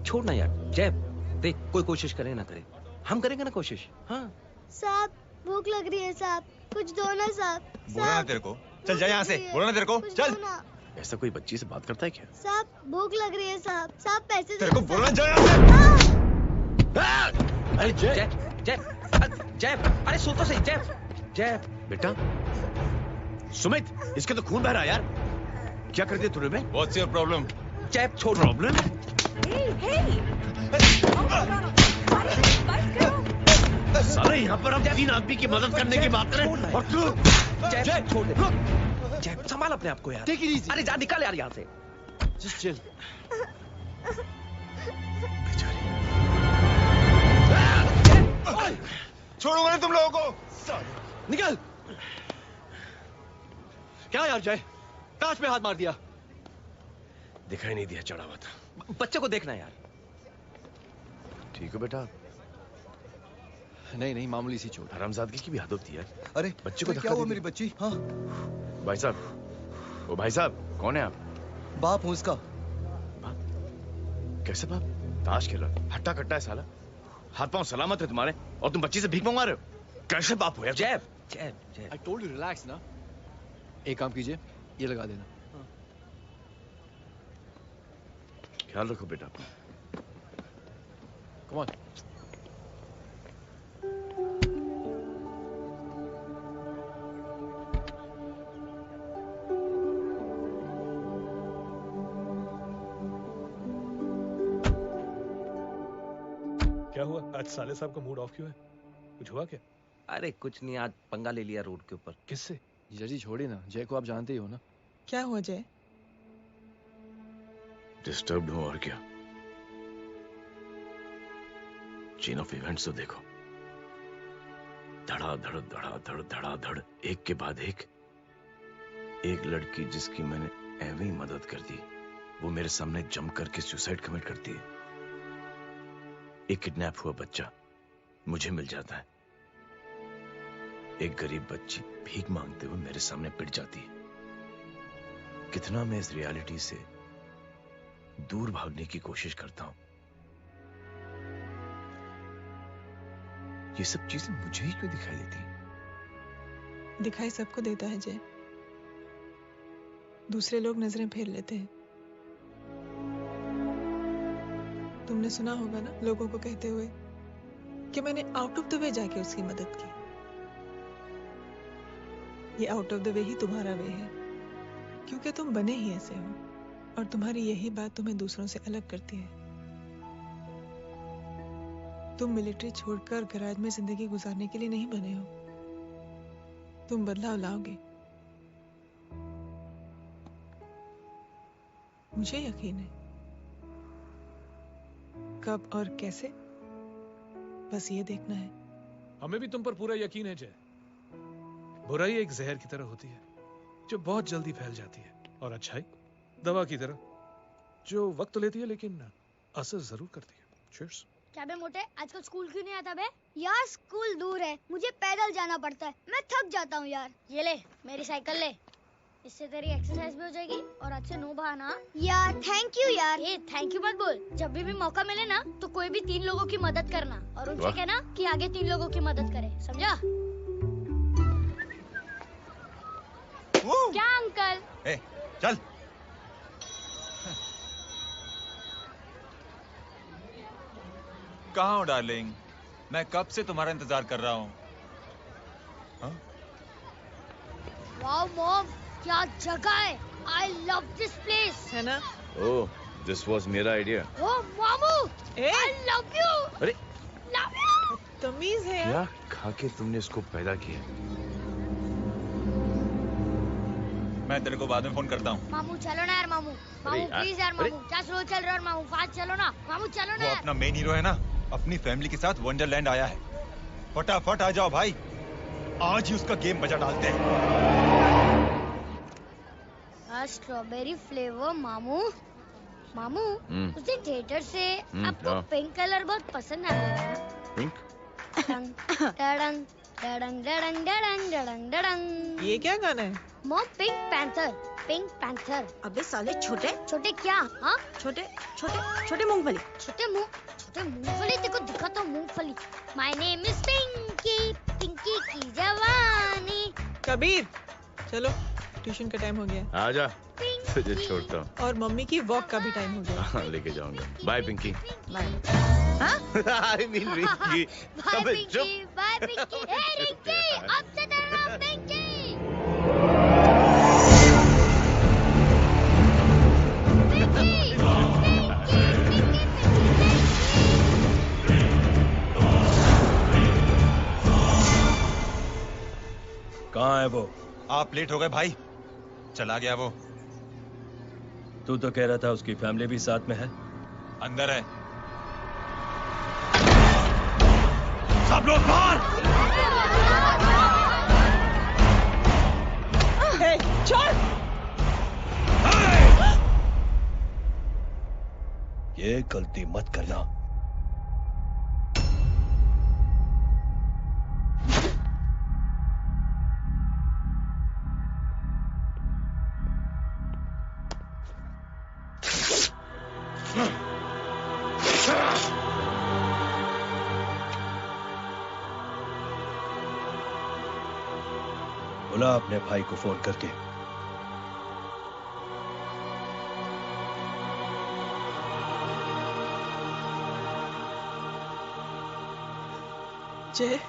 छोड़ ना यार जय, देख कोई कोशिश करे ना करे, हम करेंगे ना कोशिश। हाँ साहब भूख लग रही है साहब, कुछ दो ना साहब। बोला ना तेरे को, चल जा यहाँ से, बोला ना तेरे को, चल। ऐसा कोई बच्ची से बात करता है क्या? साहब भूख लग रही है साहब, साहब पैसे तेरे को बोला जा यहाँ से। अरे जय जय जय, अरे सो तो सही जय। जय बेटा सुमित, इसके तो खून बह रहा है यार, क्या कर दिया तूने बे? What's your problem? जय छोड़। प्रॉब्लम? साले यहाँ पर हम 3 आदमी की मदद करने की बात करें और तू जय छोड़ दे। जय संभाल अपने आप को यार। Take it easy. अरे जा निकल यार यहाँ से। Just chill. छोड़ूंगा नहीं तुम लोगों को। निकल। क्या यार जय, कांच पे हाथ मार दिया। दिखाई नहीं दिया, चढ़ा हुआ था। बच्चे को देखना यार। ठीक है बेटा। नहीं मामूली सी चोट। हरामजादगी की भी हद होती है। अरे बच्चे को क्या हुआ मेरी बच्ची? हाँ भाई साहब, ओ भाई साहब कौन है आप? बाप हूँ इसका। कैसे बाप? ताश खेल रहा, हट्टा कट्टा है साला, हाथ पांव सलामत है तुम्हारे और तुम बच्ची से भीख मंगवा रहे हो? कैसे बाप हो यार? जय जय जय। I told you relax ना। एक काम कीजिए, ये लगा देना। ख्याल रखो बेटा। Come on. क्या हुआ आज साले साहब का मूड ऑफ क्यों है? कुछ हुआ क्या? अरे कुछ नहीं, आज पंगा ले लिया रोड के ऊपर। किससे? जीजाजी छोड़िए ना, जय को आप जानते ही हो ना। क्या हुआ जय? डिस्टर्ब्ड हूं और क्या। चेन ऑफ इवेंट्स तो देखो, धड़ाधड़ धड़ाधड़ धड़ाधड़, एक के बाद एक लड़की जिसकी मैंने एवं ही मदद कर दी, वो मेरे सामने जम करके सुसाइड कमिट करती है। एक किडनैप हुआ बच्चा मुझे मिल जाता है। एक गरीब बच्ची भीख मांगते हुए मेरे सामने पिट जाती है। कितना मैं इस रियलिटी से दूर भागने की कोशिश करता हूं। ये सब चीजें मुझे ही क्यों दिखाई देती हैं? दिखाई सबको देता है जय, दूसरे लोग नजरें फेर लेते हैं। तुमने सुना होगा ना लोगों को कहते हुए कि मैंने आउट ऑफ द वे जाके उसकी मदद की। ये आउट ऑफ द वे ही तुम्हारा वे है, क्योंकि तुम बने ही ऐसे हो और तुम्हारी यही बात तुम्हें दूसरों से अलग करती है। तुम मिलिट्री छोड़कर गैराज में जिंदगी गुजारने के लिए नहीं बने हो, तुम बदलाव लाओगे। मुझे यकीन है। कब और कैसे, बस ये देखना है। हमें भी तुम पर पूरा यकीन है जय। बुराई एक जहर की तरह होती है जो बहुत जल्दी फैल जाती है, और अच्छाई दवा की तरह जो वक्त लेती है लेकिन असर जरूर करती है। चीयर्स। क्या बे मोटे, आजकल स्कूल क्यों नहीं आता बे? यार स्कूल दूर है, मुझे पैदल जाना पड़ता है, मैं थक जाता हूँ यार। ये ले मेरी साइकिल ले, इससे तेरी एक्सरसाइज भी हो जाएगी और आज से नो बहाना। यार थैंक यू यार। ये थैंक यू मत बोल, जब भी मौका मिले ना तो कोई भी 3 लोगों की मदद करना और उनसे कहना कि आगे 3 लोगों की मदद करे, समझा? क्या अंकल? ए, चल। कहाँ हो डार्लिंग? मैं कब से तुम्हारा इंतजार कर रहा हूँ। वाओ मॉम, क्या जगह है। I love this place. है ना? ओह, दिस वाज मेरा आइडिया। ओह मामू, I love you. अरे Love you. तमीज है। क्या खा के तुमने इसको पैदा किया? मैं तेरे को बाद में फोन करता हूँ। मामू चलो ना यार, मामू मामू प्लीज यार, मामू क्या स्लो चल रहा है मामू, फास्ट चलो ना मामू, चलो ना वो यार। अपना मेन हीरो है ना, अपनी फैमिली के साथ वंडरलैंड आया है। फटाफट आ जाओ भाई, आज ही उसका गेम बजा डालते हैं। स्ट्रॉबेरी फ्लेवर मामू। मामू उस दिन थिएटर से आपको हाँ। पिंक कलर बहुत पसंद आया था। पिंक? डडंग डडंग डडंग डडंग डडंग डडंग। ये क्या गाना है? Mom pink panther, pink panther. अबे साले छोटे छोटे क्या? हाँ छोटे छोटे छोटे मूंगफली। छोटे मूंगफली तेको दिखा तो मूंगफली। My name is Pinky, Pinky की जवानी। कबीर चलो ट्यूशन का टाइम हो गया। आजा तुझे छोड़ता हूँ। और मम्मी की वॉक का भी टाइम हो गया। हाँ लेके जाऊंगा। Bye Pinky. Bye. I mean Rinky. Bye Pinky, bye Pinky. Hey Rinky, अब से तेरा नाम पिंकी। कहाँ है वो? आप लेट हो गए भाई, चला गया वो। तू तो कह रहा था उसकी फैमिली भी साथ में है। अंदर है। सब लोग बाहर। छोड़। ये गलती मत करना। बुला अपने भाई को फोन करके। जय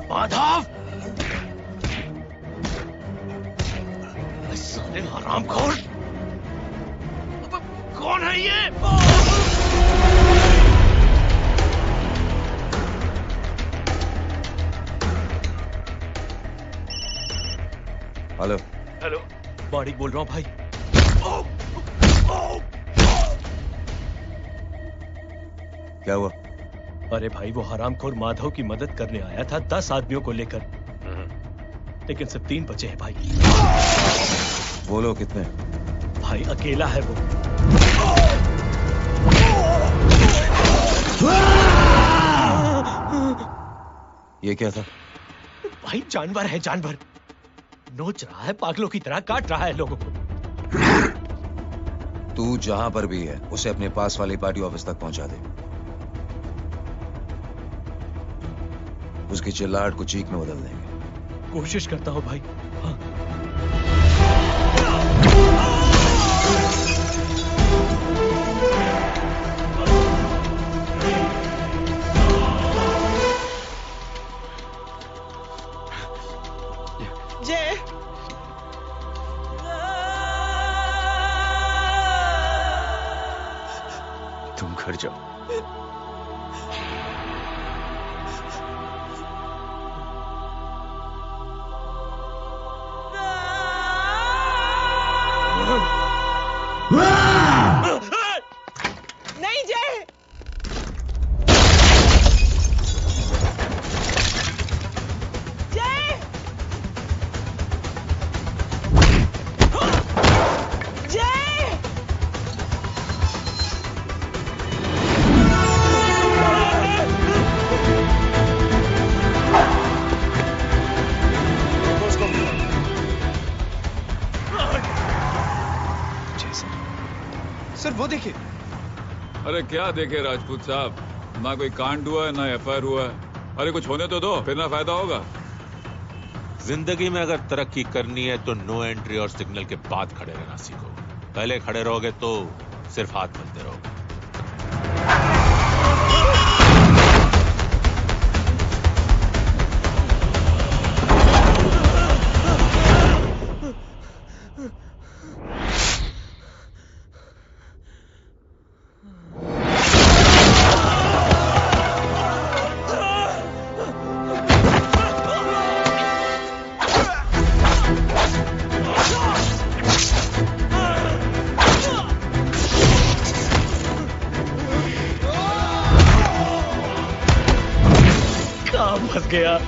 माधव, साले हरामखोर, कौन है ये? हेलो हेलो, माणिक बोल रहा हूँ भाई। क्या हुआ? अरे भाई, वो हरामखोर माधव की मदद करने आया था 10 आदमियों को लेकर, लेकिन सिर्फ 3 बचे हैं भाई। बोलो कितने? भाई अकेला है वो। ये क्या था? भाई जानवर है, जानवर नोच रहा है, पागलों की तरह काट रहा है लोगों को। तू जहां पर भी है उसे अपने पास वाली पार्टी ऑफिस तक पहुंचा दे। उसकी चिल्लाहट को चीख में बदल देंगे। कोशिश करता हूं भाई। हाँ। जय तुम घर जाओ। नहीं जय, जय, जय, सर वो देखिए। अरे क्या देखे राजपूत साहब, ना कोई कांड हुआ है ना एफआईआर हुआ है। अरे कुछ होने तो दो, फिर ना फायदा होगा। जिंदगी में अगर तरक्की करनी है तो नो एंट्री और सिग्नल के बाद खड़े रहना सीखो। पहले खड़े रहोगे तो सिर्फ हाथ मिलते रहोगे। फंस गया।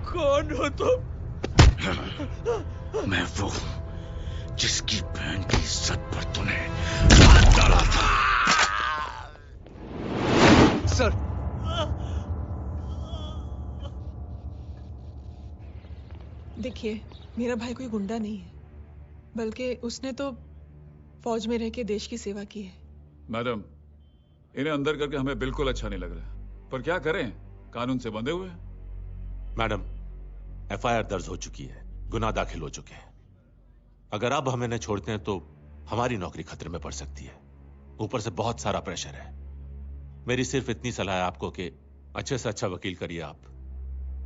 कौन हो तुम? मैं वो हूं जिसकी बहन की इज्जत पर तूने हाथ डाला था। सर देखिए, मेरा भाई कोई गुंडा नहीं है, बल्कि उसने तो फौज में रह के देश की सेवा की है। मैडम, इन्हें अंदर करके हमें बिल्कुल अच्छा नहीं लग रहा, पर क्या करें, कानून से बंधे हुए। मैडम, एफआईआर दर्ज हो चुकी है, गुनाह दाखिल हो चुके हैं। अगर अब हम इन्हें छोड़ते हैं तो हमारी नौकरी खतरे में पड़ सकती है। ऊपर से बहुत सारा प्रेशर है। मेरी सिर्फ इतनी सलाह है आपको कि अच्छे से अच्छा वकील करिए आप।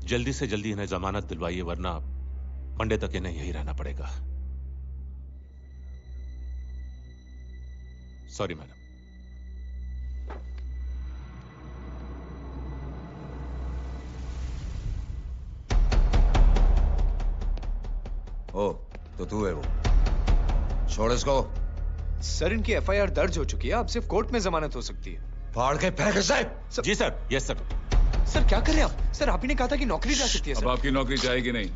जल्दी से जल्दी इन्हें जमानत दिलवाइए, वरना मंडे तक इन्हें यही रहना पड़ेगा। Sorry madam. ओ, तो तू है वो। छोड़ इसको। सर इनकी एफआईआर दर्ज हो चुकी है, अब सिर्फ कोर्ट में जमानत हो सकती है। फाड़ के फेंक साहब। जी सर। Yes sir. सर क्या कर रहे हैं आप? सर आप ही ने कहा था कि नौकरी जा सकती है। अब आपकी नौकरी जाएगी नहीं,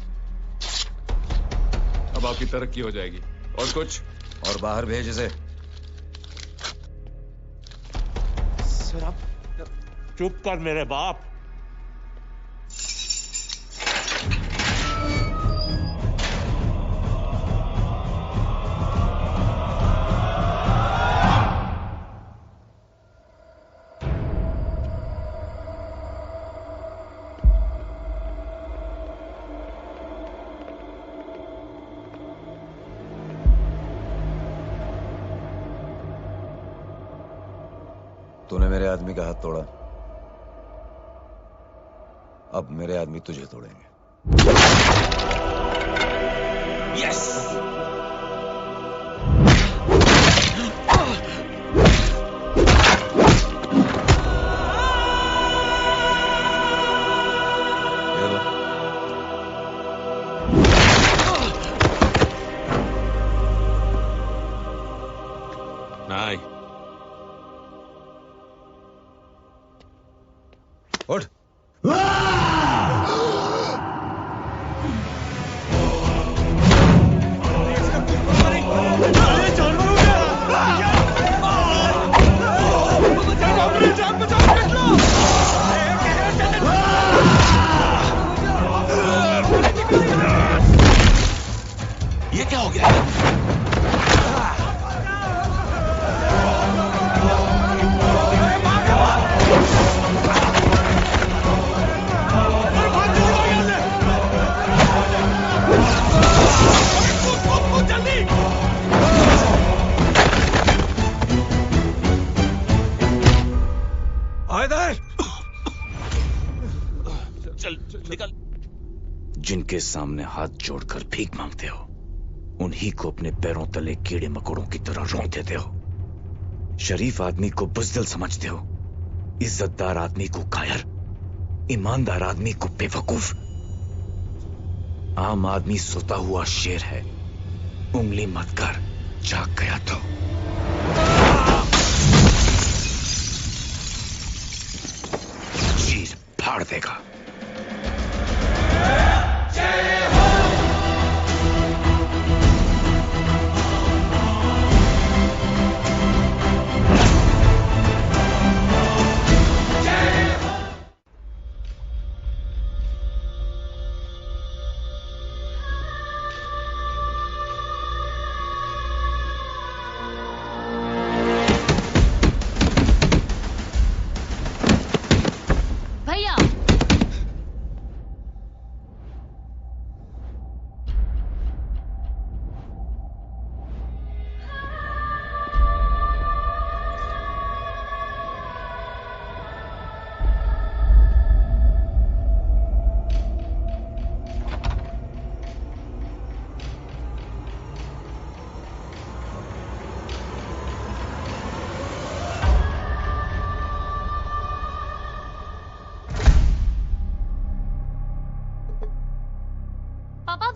अब आपकी तरक्की हो जाएगी। और कुछ? और बाहर भेज इसे। सर आप चुप कर मेरे बाप। तूने मेरे आदमी का हाथ तोड़ा, अब मेरे आदमी तुझे तोड़ेंगे। यस। उठ। ये क्या हो गया? चल निकल। जिनके सामने हाथ जोड़कर भीख मांगते हो, उन्हीं को अपने पैरों तले कीड़े मकोड़ों की तरह रौंद देते हो। शरीफ आदमी को बुज़दिल समझते हो, इज्जतदार आदमी को कायर, ईमानदार आदमी को बेवकूफ। आम आदमी सोता हुआ शेर है, उंगली मत कर, जाग गया तो। चीर फाड़ देगा।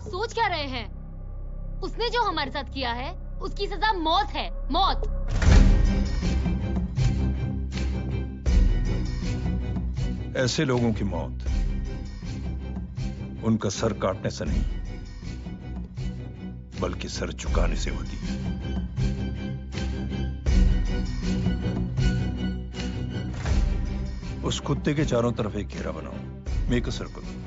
सोच क्या रहे हैं? उसने जो हमारे साथ किया है, उसकी सजा मौत है, मौत। ऐसे लोगों की मौत उनका सर काटने से नहीं, बल्कि सर झुकाने से होती है। उस कुत्ते के चारों तरफ एक घेरा बनाओ, मेक अ सर्कल।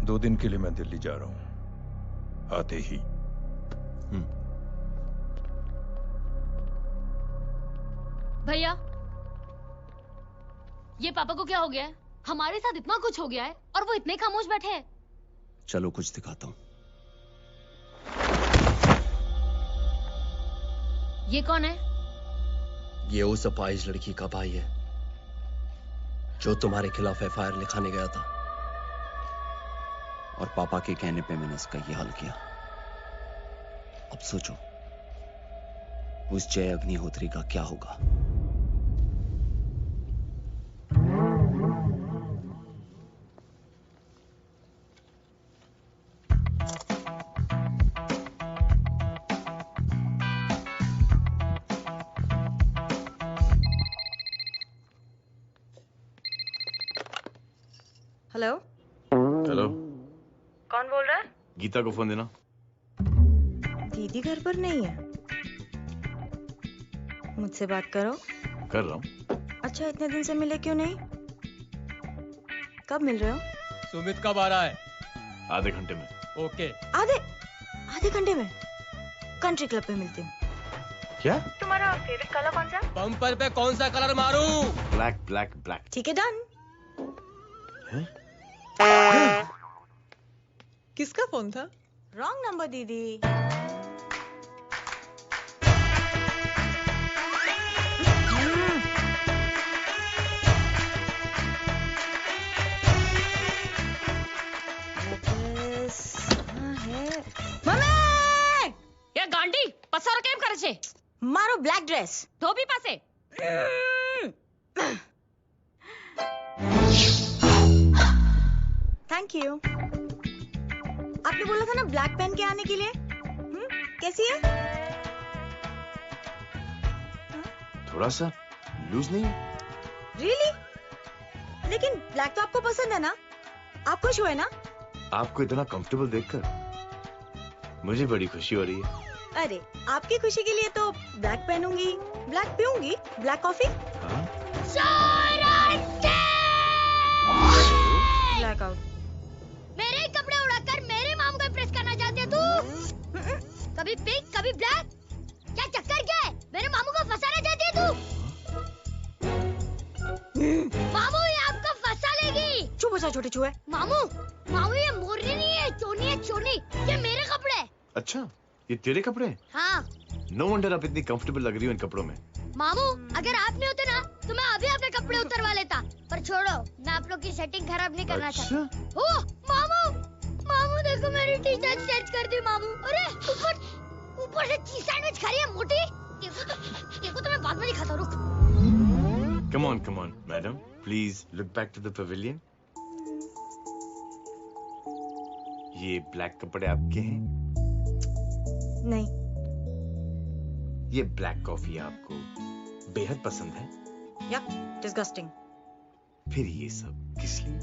दो दिन के लिए मैं दिल्ली जा रहा हूं, आते ही। भैया, ये पापा को क्या हो गया है? हमारे साथ इतना कुछ हो गया है और वो इतने खामोश बैठे हैं। चलो कुछ दिखाता हूं। ये कौन है? ये उस अपाहिज लड़की का भाई है जो तुम्हारे खिलाफ एफआईआर लिखाने गया था, और पापा के कहने पे मैंने इसका ये हाल किया। अब सोचो उस जय अग्निहोत्री का क्या होगा। हेलो हेलो, कौन बोल रहा है? गीता को फोन देना। दीदी घर पर नहीं है। मुझसे बात करो। कर रहा हूँ। अच्छा, इतने दिन से मिले क्यों नहीं? कब मिल रहे हो? सुमित कब आ रहा है? आधे घंटे में। ओके। आधे घंटे में कंट्री क्लब पे मिलती हूँ। क्या? तुम्हारा फेवरेट कलर कौन सा? बम्पर पे कौन सा कलर मारूं? Black black black. ठीक है, डन। किसका फोन था? रॉन्ग नंबर दीदी। ये गांडी पसार केम करे छे? मारो ब्लैक ड्रेस धोबी पासे। Thank you. आपने बोला था ना ब्लैक पेन के आने के लिए। कैसी है? थोड़ा सा लूज नहीं है? रियली? लेकिन ब्लैक तो आपको पसंद है ना? आप खुश हुए ना? आपको इतना कंफर्टेबल देखकर मुझे बड़ी खुशी हो रही है। अरे आपकी खुशी के लिए तो ब्लैक पहनूंगी, ब्लैक पीऊंगी, ब्लैक कॉफी। Black out. मेरे ही कपड़े उड़ाकर मेरे मामू को इम्प्रेस करना चाहती है तू? कभी पिंक कभी ब्लैक, क्या चक्कर क्या है? मेरे मामू को फंसाना चाहती है तू? मामू ये आपको फंसा लेगी। चुप हो जा छोटे चूहे। मामू मामू ये मोरनी नहीं है, चोनी है चोनी। ये मेरे कपड़े हैं। अच्छा ये तेरे कपड़े हैं? हाँ। नो वंडर आप इतनी कंफर्टेबल लग रही हो इन कपड़ों में। मामू अगर आप नहीं होते ना तो मैं अभी अपने कपड़े उतरवा लेता। पर छोड़ो, मैं आप लोग की सेटिंग खराब नहीं करना चाहता। ओह मामू, मामू देखो मेरी टी शर्ट चेंज कर दी मामू। अरे ऊपर से चीज सैंडविच खा रही है मोटी। देखो तो मैं बाद में दिखाता हूँ, रुक। Come on, madam. Please look back to the pavilion. ये ब्लैक कपड़े आपके हैं? नहीं। ये ब्लैक कॉफी आपको बेहद पसंद है? या डिस्गस्टिंग। फिर ये सब किस लिए?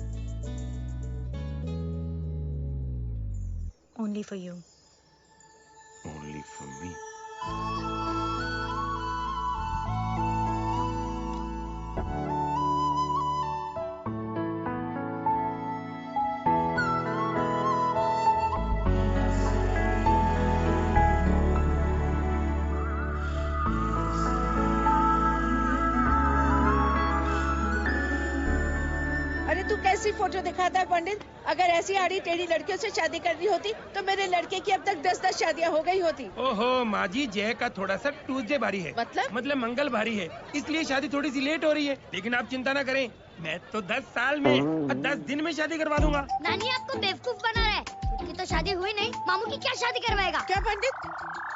Only for you. Only for me. कैसी फोटो दिखाता है पंडित? अगर ऐसी आड़ी टेढ़ी लड़कियों से शादी करनी होती तो मेरे लड़के की अब तक 10-10 शादियां हो गई होती। ओहो माँ जी, जय का थोड़ा सा ट्यूसडे भारी है। मतलब मंगल भारी है, इसलिए शादी थोड़ी सी लेट हो रही है। लेकिन आप चिंता ना करें, मैं तो 10 साल में और 10 दिन में शादी करवा दूंगा। नानी आपको बेवकूफ बना रहा है। खुद की तो शादी हुई नहीं, मामू की क्या शादी करवाएगा? क्या पंडित,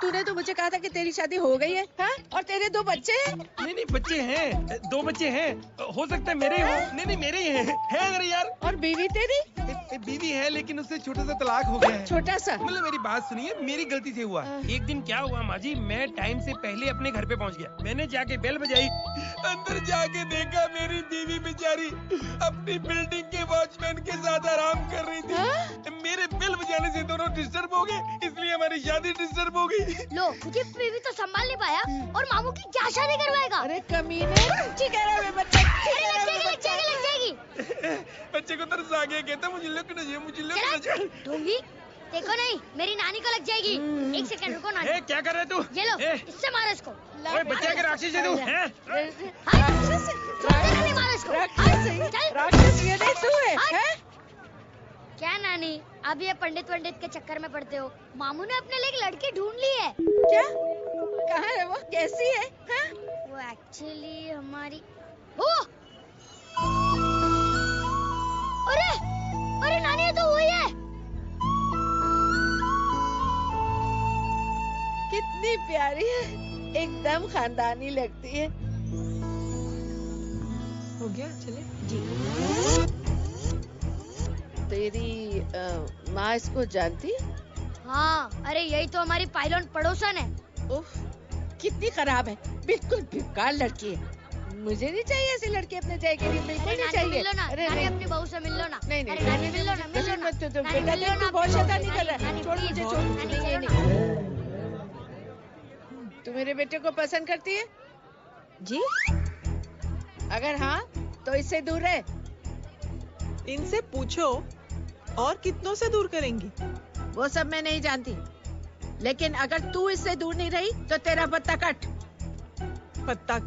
तूने तो मुझे कहा था कि तेरी शादी हो गई है, हाँ? और तेरे 2 बच्चे हैं? नहीं बच्चे हैं, 2 बच्चे हैं। हो सकता है मेरे हो। नहीं मेरे ही हैं। है अरे यार। और बीवी तेरी? बीवी है लेकिन उससे छोटा सा तलाक हो गया है। छोटा सा? मतलब मेरी बात सुनिए, मेरी गलती से हुआ। एक दिन क्या हुआ माँ जी, मैं टाइम से पहले अपने घर पे पहुँच गया। मैंने जाके बेल बजाई, अंदर जाके देखा मेरी बीवी बेचारी अपनी बिल्डिंग के वॉचमैन के साथ आराम कर रही थी। मेरे बेल बजाने से दोनों डिस्टर्ब हो गए, इसलिए हमारी शादी डिस्टर्ब हो गई। लो, मुझे बीवी तो संभाल नहीं पाया और मामू की क्या शादी करवाएगा? अरे कमीने, ठीक है रे बच्चे। लग जाएगी। बच्चे को तरस आ गया, कहता मुझे लगना चाहिए, मुझे लगना चाहिए। ढूंढी देखो नहीं, मेरी नानी को लग जाएगी। 1 सेकंड रुको नानी। क्या कर रहे तू? ये लो, इससे मारो इसको। ओए बच्चा के राक्षस है तू, हैं? मारो इसको। राक्षस ये नहीं तू है, हैं? क्या नानी, अब ये पंडित के चक्कर में पड़ते हो? मामू ने अपने लिए एक लड़की ढूंढ ली है। क्या? कहाँ है वो? कैसी है? हाँ? वो एक्चुअली हमारी अरे नानी, ये तो वही है। कितनी प्यारी है, एकदम खानदानी लगती है। हो गया, चले जी। तेरी माँ इसको जानती है? हाँ, अरे यही तो हमारी पायलट पड़ोसन है। उफ, कितनी खराब है, बिल्कुल बेकार लड़की है। मुझे नहीं चाहिए ऐसी लड़की अपने जय के लिए, बिल्कुल नहीं चाहिए। मिलो ना, नानी अपनी बहू से मिल लो ना। नहीं मिलो ना। बेटा देख, तू बहुत शैतानी कर रहा है। छोड़ मुझे, छोड़। नहीं। तू मेरे बेटे को पसंद करती है? जी। अगर हाँ तो इससे दूर रहे। इनसे पूछो, और कितनों से दूर करेंगी? वो सब मैं नहीं जानती, लेकिन अगर तू इससे दूर नहीं रही तो तेरा पत्ता कट। पत्ता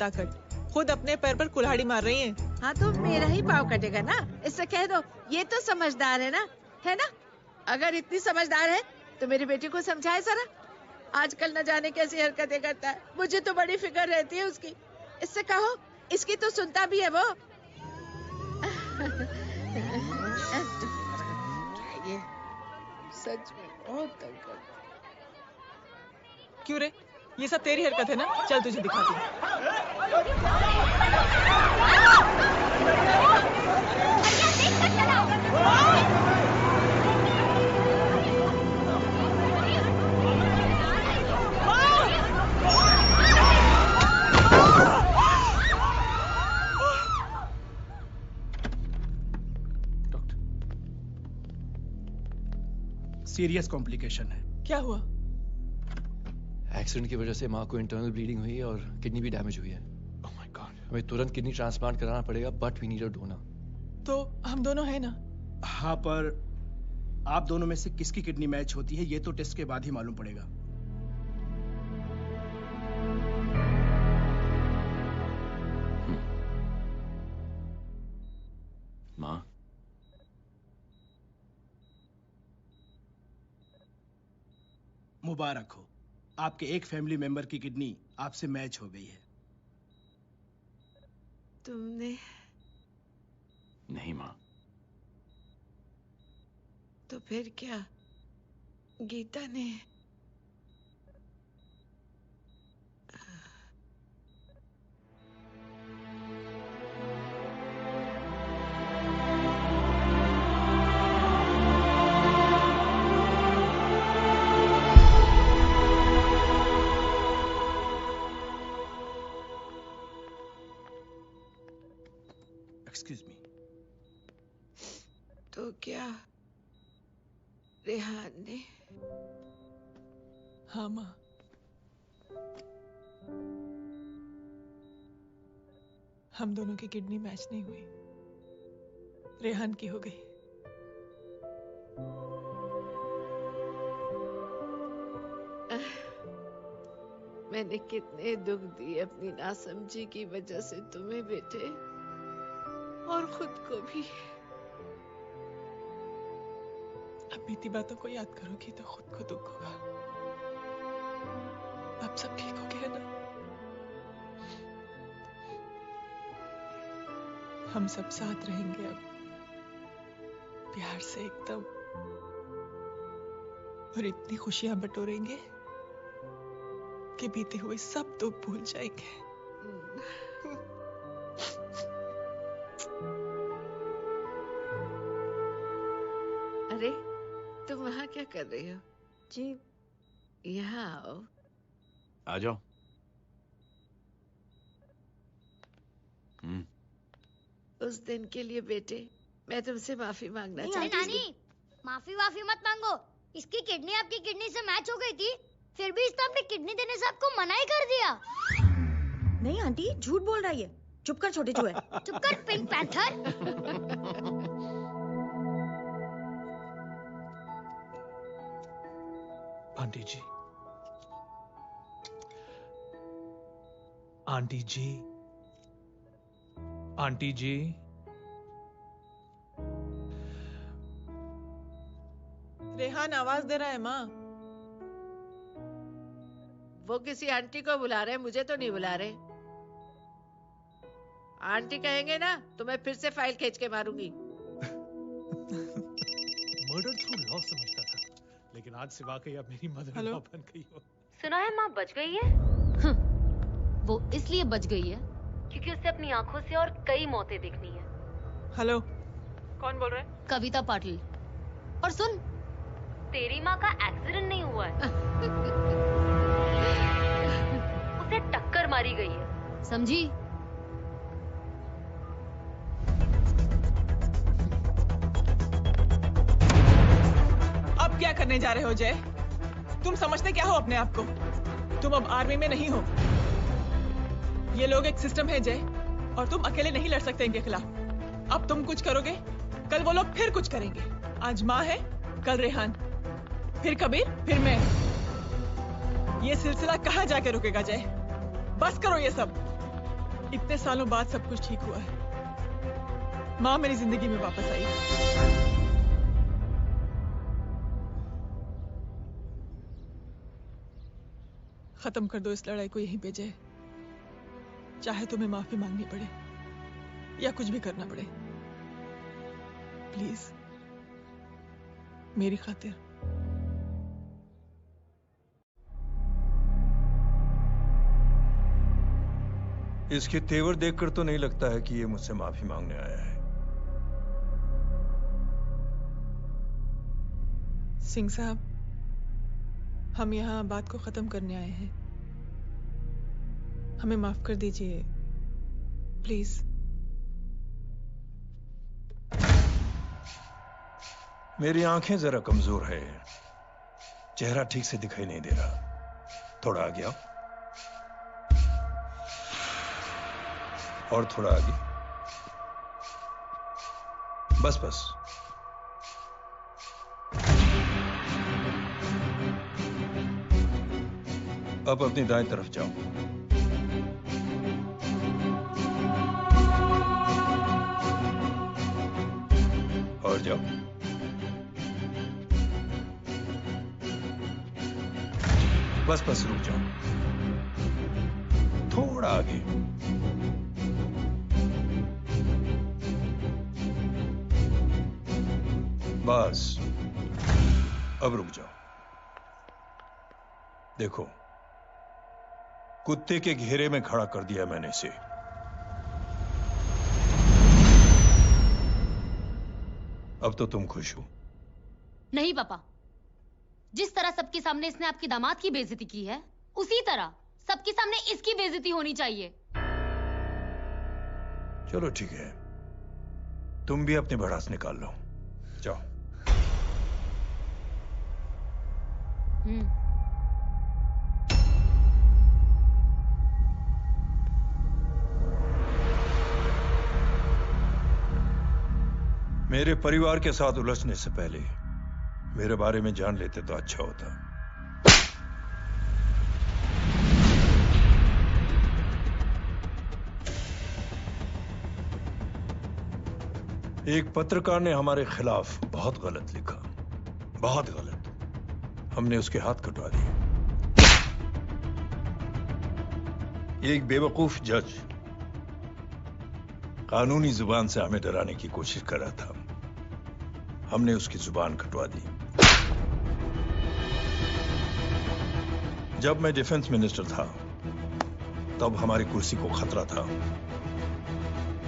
कट खुद अपने पैर पर कुल्हाड़ी मार रही हैं। हाँ तो मेरा ही पाँव कटेगा ना, इससे कह दो ये तो समझदार है ना, है ना? अगर इतनी समझदार है तो मेरी बेटी को समझाए जरा। आजकल न जाने कैसी हरकतें करता है, मुझे तो बड़ी फिक्र रहती है उसकी। इससे कहो, इसकी तो सुनता भी है वो। ये सच में बहुत तंग करता है। क्यों रे, ये सब तेरी हरकत है ना? चल तुझे दिखाती हूँ। सीरियस कॉम्प्लिकेशन है। क्या हुआ? एक्सीडेंट की वजह से माँ को इंटरनल ब्लीडिंग हुई है और किडनी भी डैमेज हुई है। Oh my God. हमें तुरंत किडनी ट्रांसप्लांट कराना पड़ेगा, but we need a donor. तो हम दोनों हैं ना? हाँ, पर आप दोनों में से किसकी किडनी मैच होती है ये तो टेस्ट के बाद ही मालूम पड़ेगा। माँ, मुबारक हो, आपके एक फैमिली मेंबर की किडनी आपसे मैच हो गई है। तुमने? नहीं माँ। तो फिर क्या? गीता ने? Excuse me. तो क्या रेहान ने? हाँ माँ, हम दोनों की किडनी मैच नहीं हुई, रेहान की हो गई। मैंने कितने दुख दिए अपनी नासमझी की वजह से तुम्हें बेटे, और खुद को भी। अब बीती बातों को याद करोगी तो खुद को दुख होगा। अब सब ठीक हो गया ना? हम सब साथ रहेंगे अब, प्यार से एकदम, और इतनी खुशियां बटोरेंगे कि बीते हुए सब दुख भूल जाएंगे। अरे तुम वहाँ क्या कर रही हो? जी यहाँ आओ। आ जाओ। उस दिन के लिए बेटे मैं तुमसे माफी मांगना नहीं चाहती नानी, माफी वाफी मत मांगो। इसकी किडनी आपकी किडनी से मैच हो गई थी, फिर भी इसने अपनी किडनी देने से आपको मना ही कर दिया। नहीं आंटी, झूठ बोल रही है। चुप कर छोटे चूहे। चुप कर पिंक पैंथर। आंटी जी, आंटी जी, आंटी जी, रेहान आवाज दे रहा है माँ। वो किसी आंटी को बुला रहे हैं, मुझे तो नहीं बुला रहे। आंटी कहेंगे ना तो मैं फिर से फाइल खींच के मारूंगी। मर्डर थ्रू लॉ समझता था, लेकिन आज से वाकई अब मेरी मदर इन लॉ बन गई हो। सुना है माँ बच गई है। वो इसलिए बच गई है क्योंकि उसे अपनी आंखों से और कई मौतें देखनी है। हेलो, कौन बोल रहे हैं? कविता पाटिल। और सुन, तेरी माँ का एक्सीडेंट नहीं हुआ है, उसे टक्कर मारी गई है, समझी? अब क्या करने जा रहे हो जय? तुम समझते क्या हो अपने आप को? तुम अब आर्मी में नहीं हो। ये लोग एक सिस्टम है जय, और तुम अकेले नहीं लड़ सकते इनके खिलाफ। अब तुम कुछ करोगे, कल वो लोग फिर कुछ करेंगे। आज माँ है, कल रेहान, फिर कबीर, फिर मैं। ये सिलसिला कहाँ जाके रुकेगा जय? बस करो ये सब। इतने सालों बाद सब कुछ ठीक हुआ है। माँ मेरी जिंदगी में वापस आई। खत्म कर दो इस लड़ाई को यहीं पे जय। चाहे तुम्हें माफी मांगनी पड़े या कुछ भी करना पड़े, प्लीज मेरी खातिर। इसके तेवर देखकर तो नहीं लगता है कि ये मुझसे माफी मांगने आया है। सिंह साहब, हम यहाँ बात को खत्म करने आए हैं। हमें माफ कर दीजिए प्लीज। मेरी आंखें जरा कमजोर है, चेहरा ठीक से दिखाई नहीं दे रहा। थोड़ा आगे आओ, और थोड़ा आगे, बस बस। अब अपनी दाएं तरफ जाओ। और जाओ। बस बस रुक जाओ, थोड़ा आगे। बस अब रुक जाओ। देखो, कुत्ते के घेरे में खड़ा कर दिया मैंने इसे। अब तो तुम खुश हो? नहीं पापा, जिस तरह सबके सामने इसने आपकी दामाद की बेइज्जती की है, उसी तरह सबके सामने इसकी बेइज्जती होनी चाहिए। चलो ठीक है, तुम भी अपनी भड़ास निकाल लो। जाओ। मेरे परिवार के साथ उलझने से पहले मेरे बारे में जान लेते तो अच्छा होता। एक पत्रकार ने हमारे खिलाफ बहुत गलत लिखा, बहुत गलत। हमने उसके हाथ कटवा दिए। एक बेवकूफ जज कानूनी जुबान से हमें डराने की कोशिश कर रहा था। हमने उसकी जुबान कटवा दी। जब मैं डिफेंस मिनिस्टर था, तब हमारी कुर्सी को खतरा था,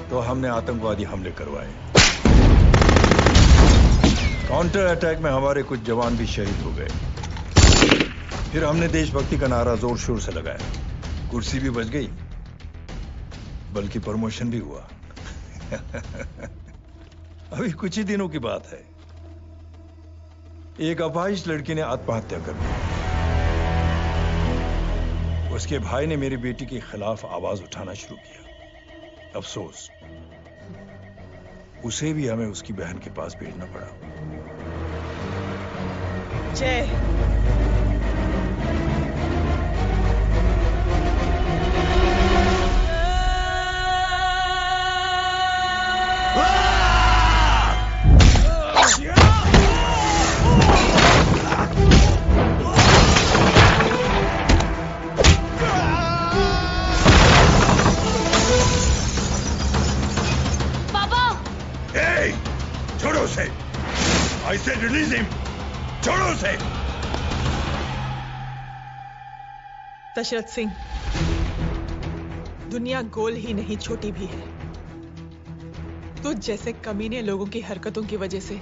तो हमने आतंकवादी हमले करवाए। काउंटर अटैक में हमारे कुछ जवान भी शहीद हो गए। फिर हमने देशभक्ति का नारा जोर शोर से लगाया। कुर्सी भी बच गई, बल्कि प्रमोशन भी हुआ। अभी कुछ ही दिनों की बात है, एक अपाहिज लड़की ने आत्महत्या कर ली। उसके भाई ने मेरी बेटी के खिलाफ आवाज उठाना शुरू किया। अफसोस, उसे भी हमें उसकी बहन के पास भेजना पड़ा। जय। छोड़ो उसे। I said release him. छोड़ो उसे। दशरथ सिंह, दुनिया गोल ही नहीं छोटी भी है। तुझ जैसे कमीने लोगों की हरकतों की वजह से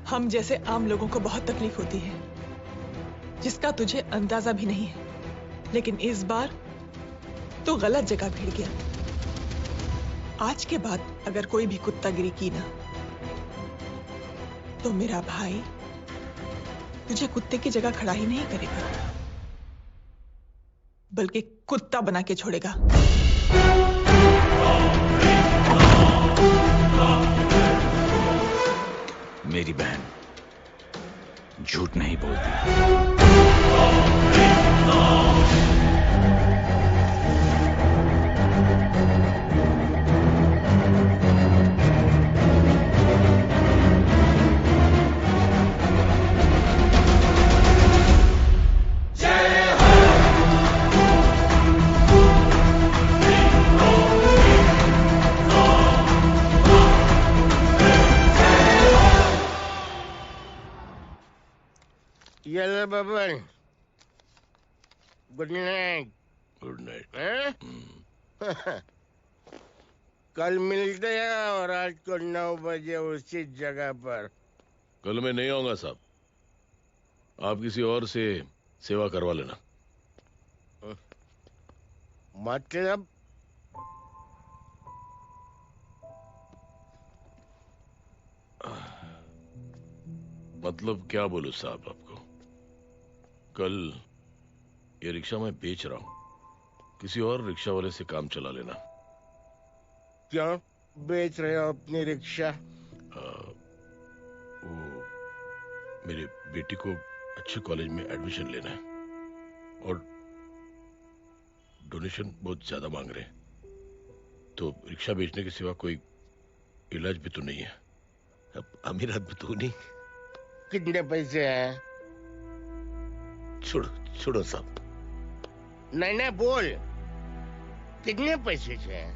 हम जैसे आम लोगों को बहुत तकलीफ होती है, जिसका तुझे अंदाजा भी नहीं है। लेकिन इस बार तू गलत जगह भिड़ गया। आज के बाद अगर कोई भी कुत्तागिरी की ना, तो मेरा भाई तुझे कुत्ते की जगह खड़ा ही नहीं करेगा, बल्कि कुत्ता बना के छोड़ेगा। मेरी बहन झूठ नहीं बोलती। Yellow bubble. Good night. Good night. कल मिलते हैं और रात को 9 बजे उसी जगह पर। कल मैं नहीं आऊंगा साहब, आप किसी और से सेवा करवा लेना। मतलब? मतलब क्या बोलूं साहब आपको। कल ये रिक्शा मैं बेच रहा हूं, किसी और रिक्शा वाले से काम चला लेना। क्या बेच रहे हो अपनी रिक्शा? वो मेरे बेटी को अच्छे कॉलेज में एडमिशन लेना है और डोनेशन बहुत ज्यादा मांग रहे हैं, तो रिक्शा बेचने के सिवा कोई इलाज भी तो नहीं है। अब अमीर आदमी तो नहीं। कितने पैसे हैं? छोड़ो साहब। नहीं बोल, कितने पैसे हैं?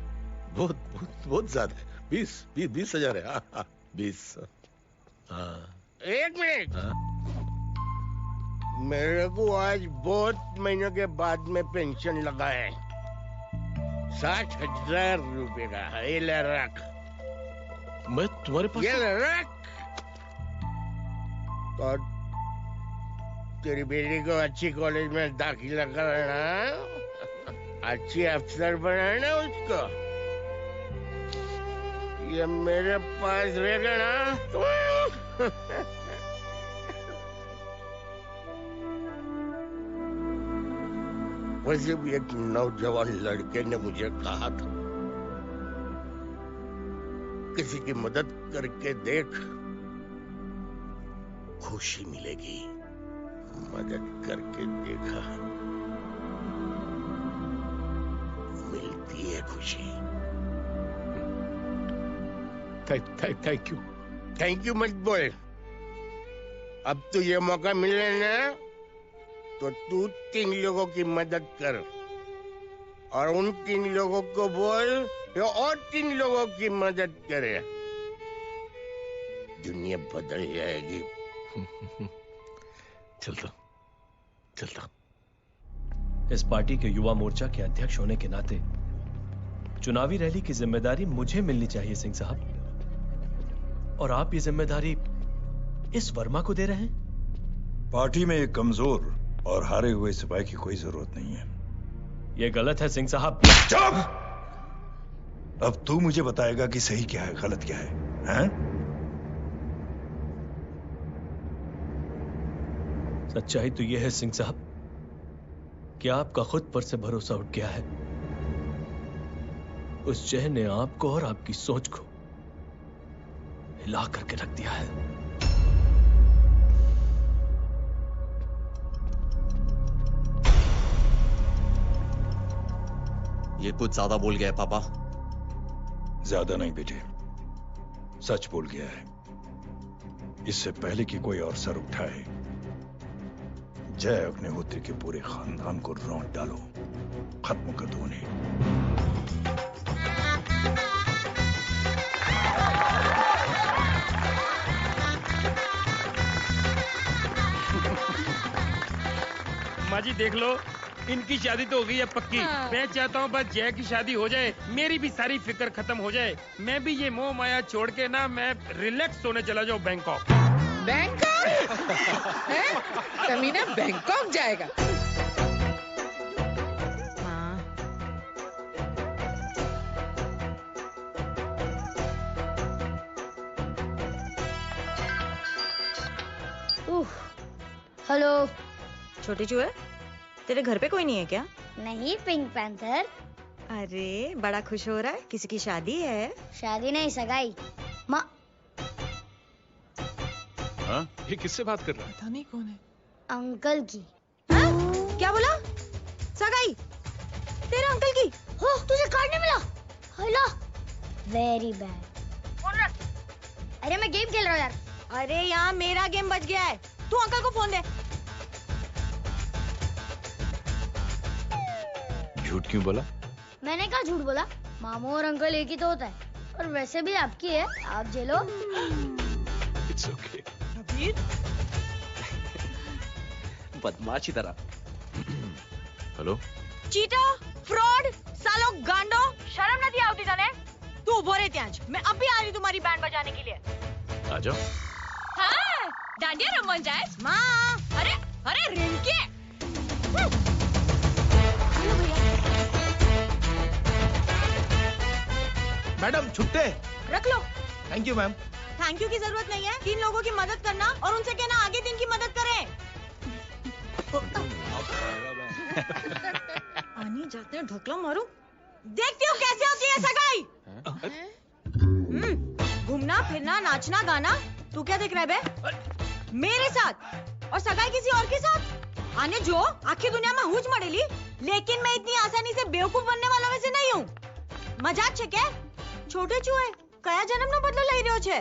बहुत ज्यादा है। 20 हजार है। 20। हाँ। 1 मिनट। मेरे को आज बहुत महीनों के बाद में पेंशन लगा है। 60,000 रुपए का है। ये ले रख। मैं तुम्हारे पास? ये ले रख। और तेरी बेटी को अच्छी कॉलेज में दाखिला कराना, अच्छी अफसर बनाना उसको। ये मेरे पास रहेगा ना। वैसे भी एक नौजवान लड़के ने मुझे कहा था, किसी की मदद करके देख, खुशी मिलेगी। मदद करके देखा, मिलती है खुशी। Thank you. थैंक यू मत बोल। अब तो ये मौका मिले ना, तो तू 3 लोगों की मदद कर और उन 3 लोगों को बोल जो और 3 लोगों की मदद करे। दुनिया बदल जाएगी। चलता। इस पार्टी के युवा मोर्चा के अध्यक्ष होने के नाते चुनावी रैली की जिम्मेदारी मुझे मिलनी चाहिए सिंह साहब, और आप ये जिम्मेदारी इस वर्मा को दे रहे हैं। पार्टी में एक कमजोर और हारे हुए सिपाही की कोई जरूरत नहीं है। यह गलत है सिंह साहब। चुप! अब तू मुझे बताएगा कि सही क्या है, गलत क्या है, हैं? सच्चाई तो यह है सिंह साहब कि आपका खुद पर से भरोसा उठ गया है। उस जहर ने आपको और आपकी सोच को हिला करके रख दिया है। ये कुछ ज्यादा बोल गया है पापा। ज्यादा नहीं बेटे, सच बोल गया है। इससे पहले कि कोई और सर उठाए, जय अग्निहोत्री के पूरे खानदान को रौंद डालो, खत्म कर दो उन्हें। माँ जी देख लो, इनकी शादी तो हो गई है पक्की। हाँ। मैं चाहता हूँ बस जय की शादी हो जाए, मेरी भी सारी फिक्र खत्म हो जाए। मैं भी ये मोह माया छोड़ के ना, मैं रिलैक्स होने चला जाऊँ बैंकॉक। बैंकॉक? कमीना बैंकॉक जाएगा? हेलो। छोटे चूहे, तेरे घर पे कोई नहीं है क्या? नहीं, पिंक पैंथर। अरे बड़ा खुश हो रहा है, किसी की शादी है? शादी नहीं, सगाई। माँ। हाँ? ये किससे बात कर रहा है? पता नहीं कौन है। अंकल की। क्या बोला? सगाई? तेरे अंकल की? हो, तुझे कार्ड नहीं मिला? हेलो। Very bad. फोन रख। अरे मैं गेम खेल रहा हूँ यार। अरे यहाँ मेरा गेम बच गया है, तू अंकल को फोन दे। झूठ क्यों बोला? मैंने कहा झूठ बोला? मामू और अंकल एक ही तो होता है, और वैसे भी आपकी है, आप झेलो। It's okay. बदमाशी तरह। हेलो। चीटा, फ्रॉड, सालो गांडो, उभो रे ત્યાં જ मैं अभी आ रही तुम्हारी बैंड बजाने के लिए। आ जाओ। हाँ डांडिया रमन जाए माँ। अरे अरे रिंकी मैडम छुट्टे। रख लो। Thank you ma'am. Thank you की जरूरत नहीं है, 3 लोगों की मदद करना और उनसे कहना आगे दिन की मदद करें। आनी जाते हैं ढोकला मारूं। देखती हूँ कैसे होती है सगाई। घूमना फिरना नाचना गाना, तू क्या देख रहा है बे? मेरे साथ और सगाई किसी और के साथ। आने जो आखिर दुनिया में हुज मड़ेली, लेकिन मैं इतनी आसानी से बेवकूफ बनने वाला वैसे नहीं हूँ। मजाक छे क्या? छोटे चूहे कया जन्म नो बदलो लई रह्यो छे।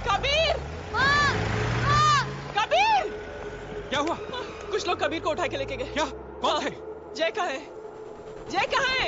कबीर! कबीर! क्या हुआ? कुछ लोग कबीर को उठा के लेके गए। क्या? कौन थे? जय कहाँ है? जय कहाँ है?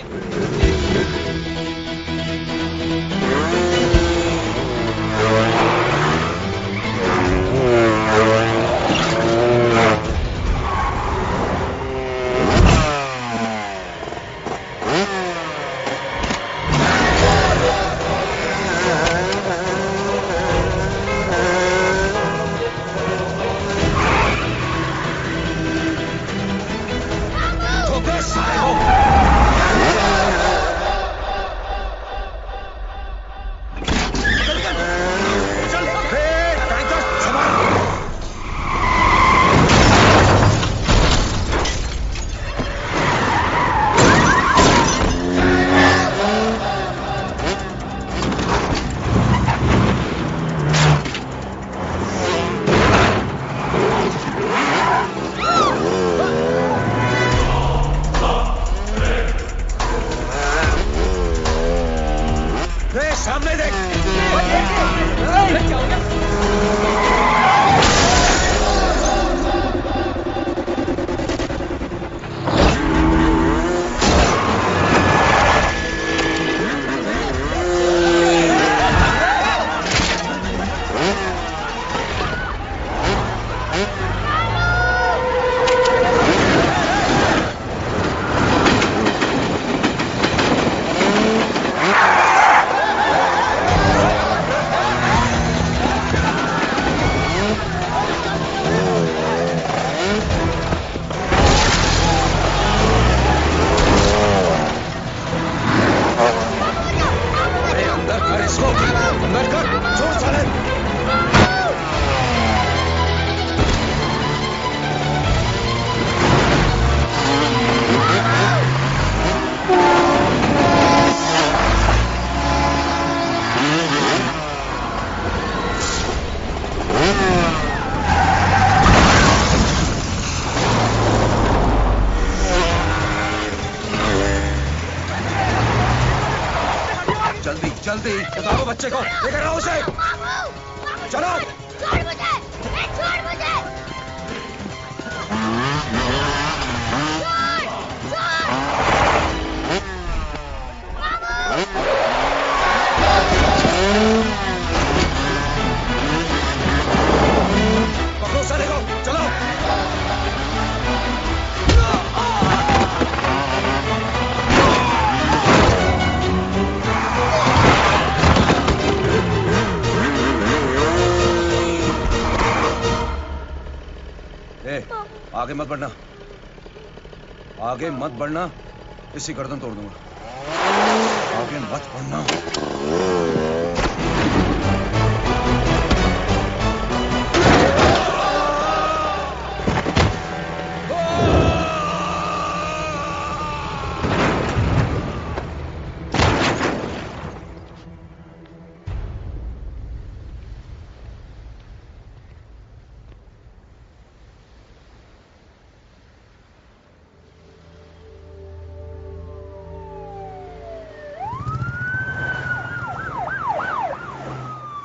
जल्दी बताओ बच्चे को, लेकर आओ उसे। चलो। छोड़ मुझे, छोड़ मुझे। पकड़ो साले को, चलो। आगे मत बढ़ना, आगे मत बढ़ना, इसी गर्दन तोड़ दूंगा। आगे मत बढ़ना।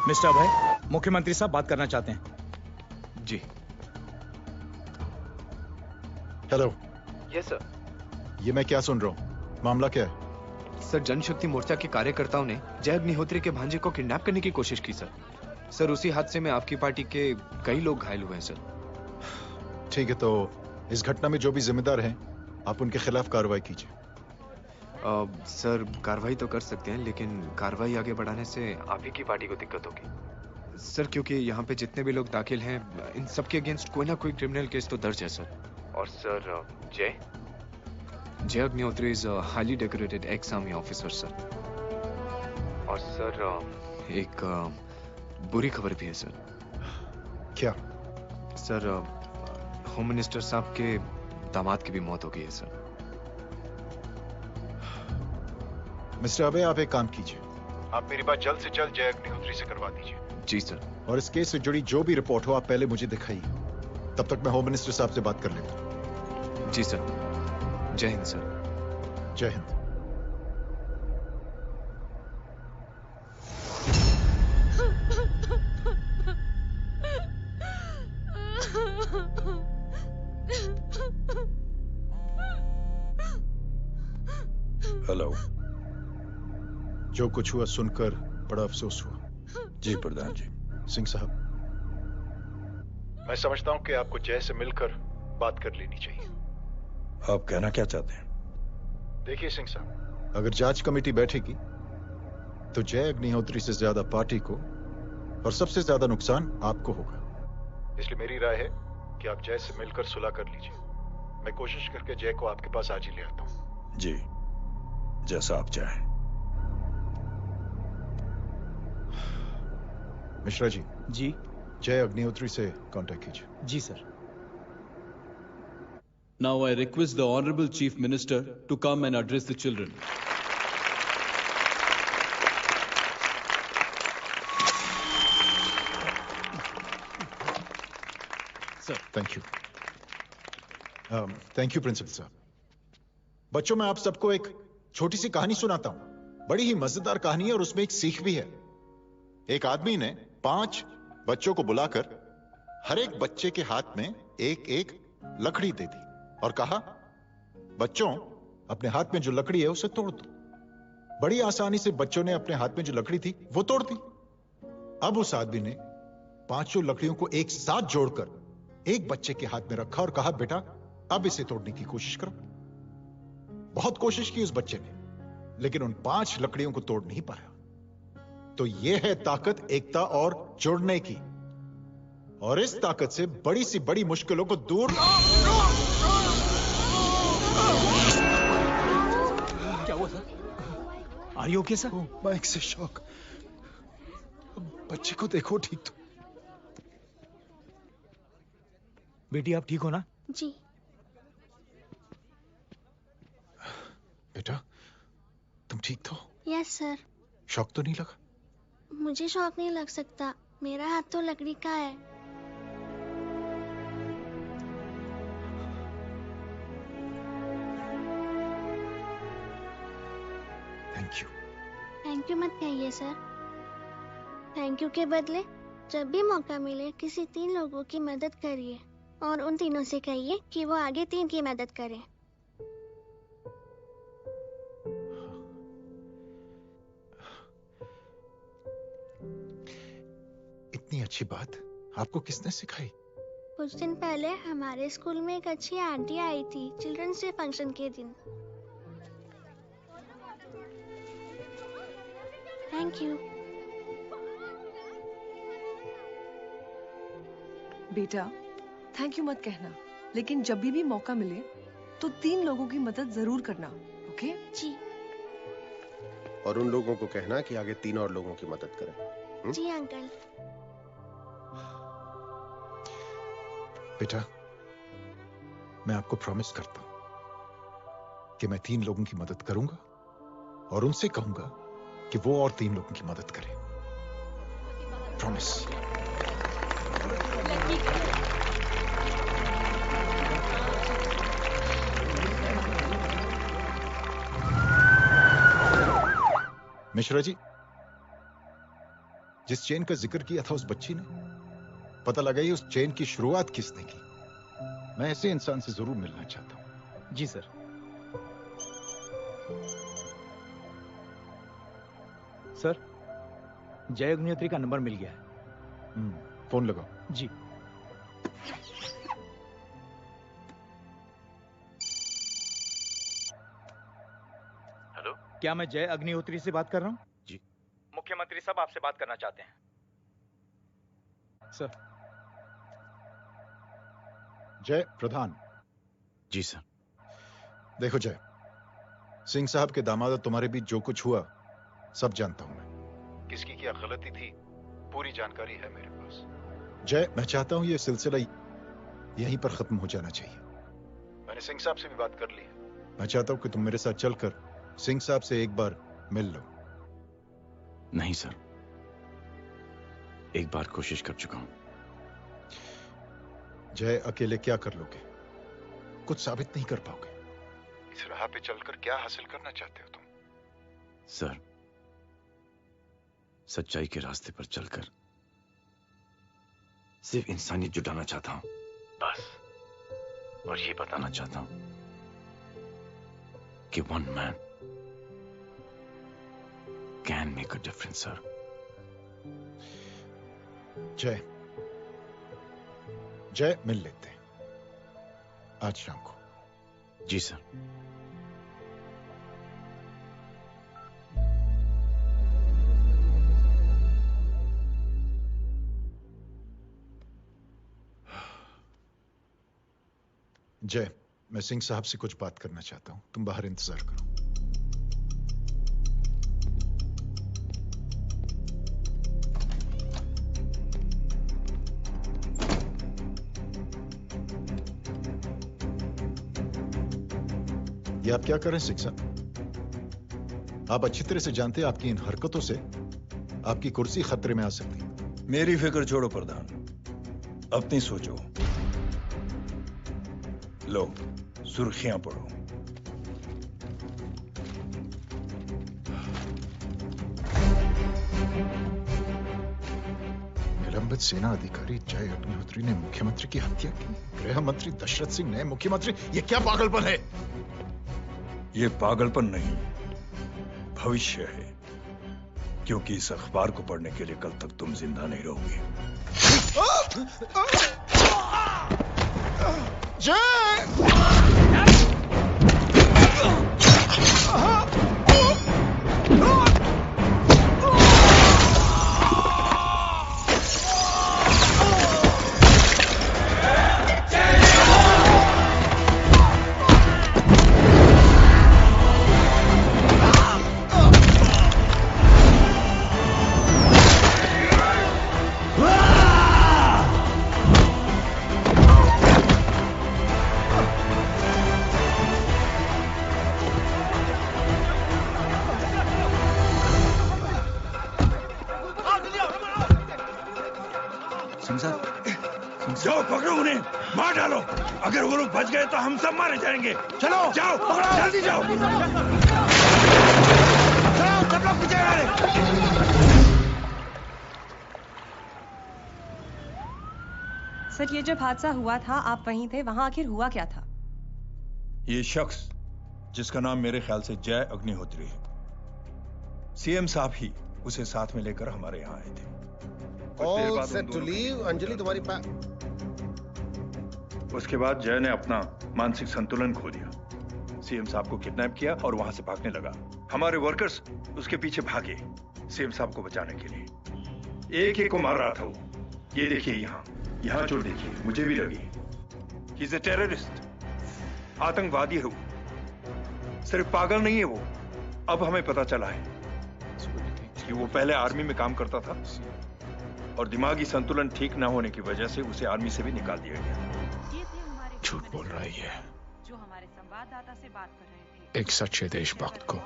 मिस्टर अभय, मुख्यमंत्री साहब बात करना चाहते हैं। जी। हेलो। Yes sir. ये मैं क्या सुन रहा हूँ? मामला क्या है? सर, जनशक्ति मोर्चा के कार्यकर्ताओं ने जय अग्निहोत्री के भांजे को किडनैप करने की कोशिश की सर। सर, उसी हादसे में आपकी पार्टी के कई लोग घायल हुए हैं सर। ठीक है, तो इस घटना में जो भी जिम्मेदार हैं, आप उनके खिलाफ कार्रवाई कीजिए। सर कार्रवाई तो कर सकते हैं, लेकिन कार्रवाई आगे बढ़ाने से आप ही की पार्टी को दिक्कत होगी सर, क्योंकि यहाँ पे जितने भी लोग दाखिल हैं इन सबके अगेंस्ट कोई ना कोई क्रिमिनल केस तो दर्ज है सर। और सर जय Agnihotri is highly decorated ex army officer sir. और सर एक बुरी खबर भी है सर। क्या? सर होम मिनिस्टर साहब के दामाद की भी मौत हो गई है सर। मिस्टर अबे, आप एक काम कीजिए, आप मेरी बात जल्द से जल्द जय अग्निहोत्री से करवा दीजिए। जी सर। और इस केस से जुड़ी जो भी रिपोर्ट हो आप पहले मुझे दिखाइए, तब तक मैं होम मिनिस्टर साहब से बात कर लेता हूं। जी सर। जय हिंद सर। जय हिंद। हेलो। जो कुछ हुआ सुनकर बड़ा अफसोस हुआ। जी प्रधान जी। सिंह साहब, मैं समझता हूं कि आपको जय से मिलकर बात कर लेनी चाहिए। आप कहना क्या चाहते हैं? देखिए सिंह साहब, अगर जांच कमेटी बैठेगी तो जय अग्निहोत्री से ज्यादा पार्टी को और सबसे ज्यादा नुकसान आपको होगा। इसलिए मेरी राय है कि आप जय से मिलकर सुलह कर लीजिए। मैं कोशिश करके जय को आपके पास आज ही ले आता हूं। जी, जैसा आप चाहें। मिश्रा जी। जी। जय अग्निहोत्री से कांटेक्ट कीजिए। जी sir. Now I request the Honorable Chief Minister to come and address the children. Sir, thank you. Thank you principal साहब। बच्चों, मैं आप सबको एक छोटी सी कहानी सुनाता हूं। बड़ी ही मजेदार कहानी है और उसमें एक सीख भी है। एक आदमी ने 5 बच्चों को बुलाकर हर एक बच्चे के हाथ में एक एक लकड़ी दे दी और कहा, बच्चों अपने हाथ में जो लकड़ी है उसे तोड़ दो। बड़ी आसानी से बच्चों ने अपने हाथ में जो लकड़ी थी वो तोड़ दी। अब उस आदमी ने 5 लकड़ियों को एक साथ जोड़कर एक बच्चे के हाथ में रखा और कहा, बेटा अब इसे तोड़ने की कोशिश करो। बहुत कोशिश की उस बच्चे ने, लेकिन उन 5 लकड़ियों को तोड़ नहीं पाया। तो यह है ताकत एकता और जुड़ने की। और इस ताकत से बड़ी सी बड़ी मुश्किलों को दूर। क्या हुआ sir? Are you okay sir? Mike से शॉक। बच्चे को देखो ठीक तो। बेटी आप ठीक हो ना? जी। बेटा तुम ठीक तो? Yes sir. शॉक तो नहीं लगा? मुझे शॉक नहीं लग सकता, मेरा हाथ तो लकड़ी का है। Thank you. थैंक यू मत कहिए सर। थैंक यू के बदले जब भी मौका मिले किसी 3 लोगों की मदद करिए और उन तीनों से कहिए कि वो आगे 3 की मदद करें। इतनी अच्छी बात आपको किसने सिखाई? कुछ दिन पहले हमारे स्कूल में एक अच्छी आंटी आई थी चिल्ड्रंस डे फंक्शन के दिन। Thank you. बेटा थैंक यू मत कहना, लेकिन जब भी मौका मिले तो 3 लोगों की मदद जरूर करना, ओके? जी। और उन लोगों को कहना कि आगे 3 और लोगों की मदद करें। जी अंकल। बेटा मैं आपको प्रॉमिस करता हूं कि मैं 3 लोगों की मदद करूंगा और उनसे कहूंगा कि वो और 3 लोगों की मदद करें। प्रॉमिस। मिश्रा जी, जिस चेन का जिक्र किया था उस बच्ची ने, पता लगाइए उस चेन की शुरुआत किसने की। मैं ऐसे इंसान से जरूर मिलना चाहता हूं। जी सर। सर जय अग्निहोत्री का नंबर मिल गया है। फोन लगाओ। जी। क्या मैं जय अग्निहोत्री से बात कर रहा हूँ? जी। मुख्यमंत्री साहब आपसे बात करना चाहते हैं। सर। जय प्रधान। जी सर। देखो जय, सिंह साहब के दामाद तुम्हारे बीच जो कुछ हुआ सब जानता हूं मैं। किसकी क्या गलती थी पूरी जानकारी है मेरे पास। जय, मैं चाहता हूं ये सिलसिला यहीं पर खत्म हो जाना चाहिए। मैंने सिंह साहब से भी बात कर ली है। मैं चाहता हूं कि तुम मेरे साथ चलकर सिंह साहब से एक बार मिल लो। नहीं सर, एक बार कोशिश कर चुका हूं। जय, अकेले क्या कर लोगे? कुछ साबित नहीं कर पाओगे। इस राह पे चलकर क्या हासिल करना चाहते हो तुम? सर, सच्चाई के रास्ते पर चलकर सिर्फ इंसानियत जुटाना चाहता हूं, बस। और ये बताना चाहता हूं कि one man can make a difference sir. जय, जय, मिल लेते हैं आज शाम को। जी सर। जय, मैं सिंह साहब से कुछ बात करना चाहता हूं, तुम बाहर इंतजार करो। ये आप क्या कर रहे हैं सिंह साहब? आप अच्छी तरह से जानते हैं आपकी इन हरकतों से आपकी कुर्सी खतरे में आ सकती है। मेरी फिक्र छोड़ो प्रधान, अपनी सोचो। लो, सुर्खियां पढ़ो। निलंबित सेना अधिकारी जय अग्निहोत्री ने मुख्यमंत्री की हत्या की। गृह मंत्री दशरथ सिंह ने मुख्यमंत्री, ये क्या पागलपन है? ये पागलपन नहीं, भविष्य है, क्योंकि इस अखबार को पढ़ने के लिए कल तक तुम जिंदा नहीं रहोगे। जाओ पकड़ो उन्हें, मार डालो। अगर वो लोग बच गए तो हम सब मारे जाएंगे। चलो जाओ, पकड़ो, जल्दी जाओ। चलो सब लोग पीछे वाले। सर, ये जब हादसा हुआ था आप वहीं थे, वहां आखिर हुआ क्या था? ये शख्स जिसका नाम मेरे ख्याल से जय अग्निहोत्री है, सीएम साहब ही उसे साथ में लेकर हमारे यहाँ आए थे। All set to leave, Anjali तुम्हारी उसके बाद जय ने अपना मानसिक संतुलन खो दिया, सीएम साहब को किडनैप किया और वहां से भागने लगा। हमारे वर्कर्स उसके पीछे भागे सीएम साहब को बचाने के लिए। एक एक को मार रहा था वो। ये देखिए यहाँ चोट देखिए, मुझे भी लगी। ही इज अ टेररिस्ट, आतंकवादी है वो। सिर्फ पागल नहीं है वो, अब हमें पता चला है कि वो पहले आर्मी में काम करता था और दिमागी संतुलन ठीक न होने की वजह से उसे आर्मी से भी निकाल दिया गया। झूठ बोल रही है। जो हमारे संवाददाता से बात कर रहे थे। एक सच्चे देशभक्त को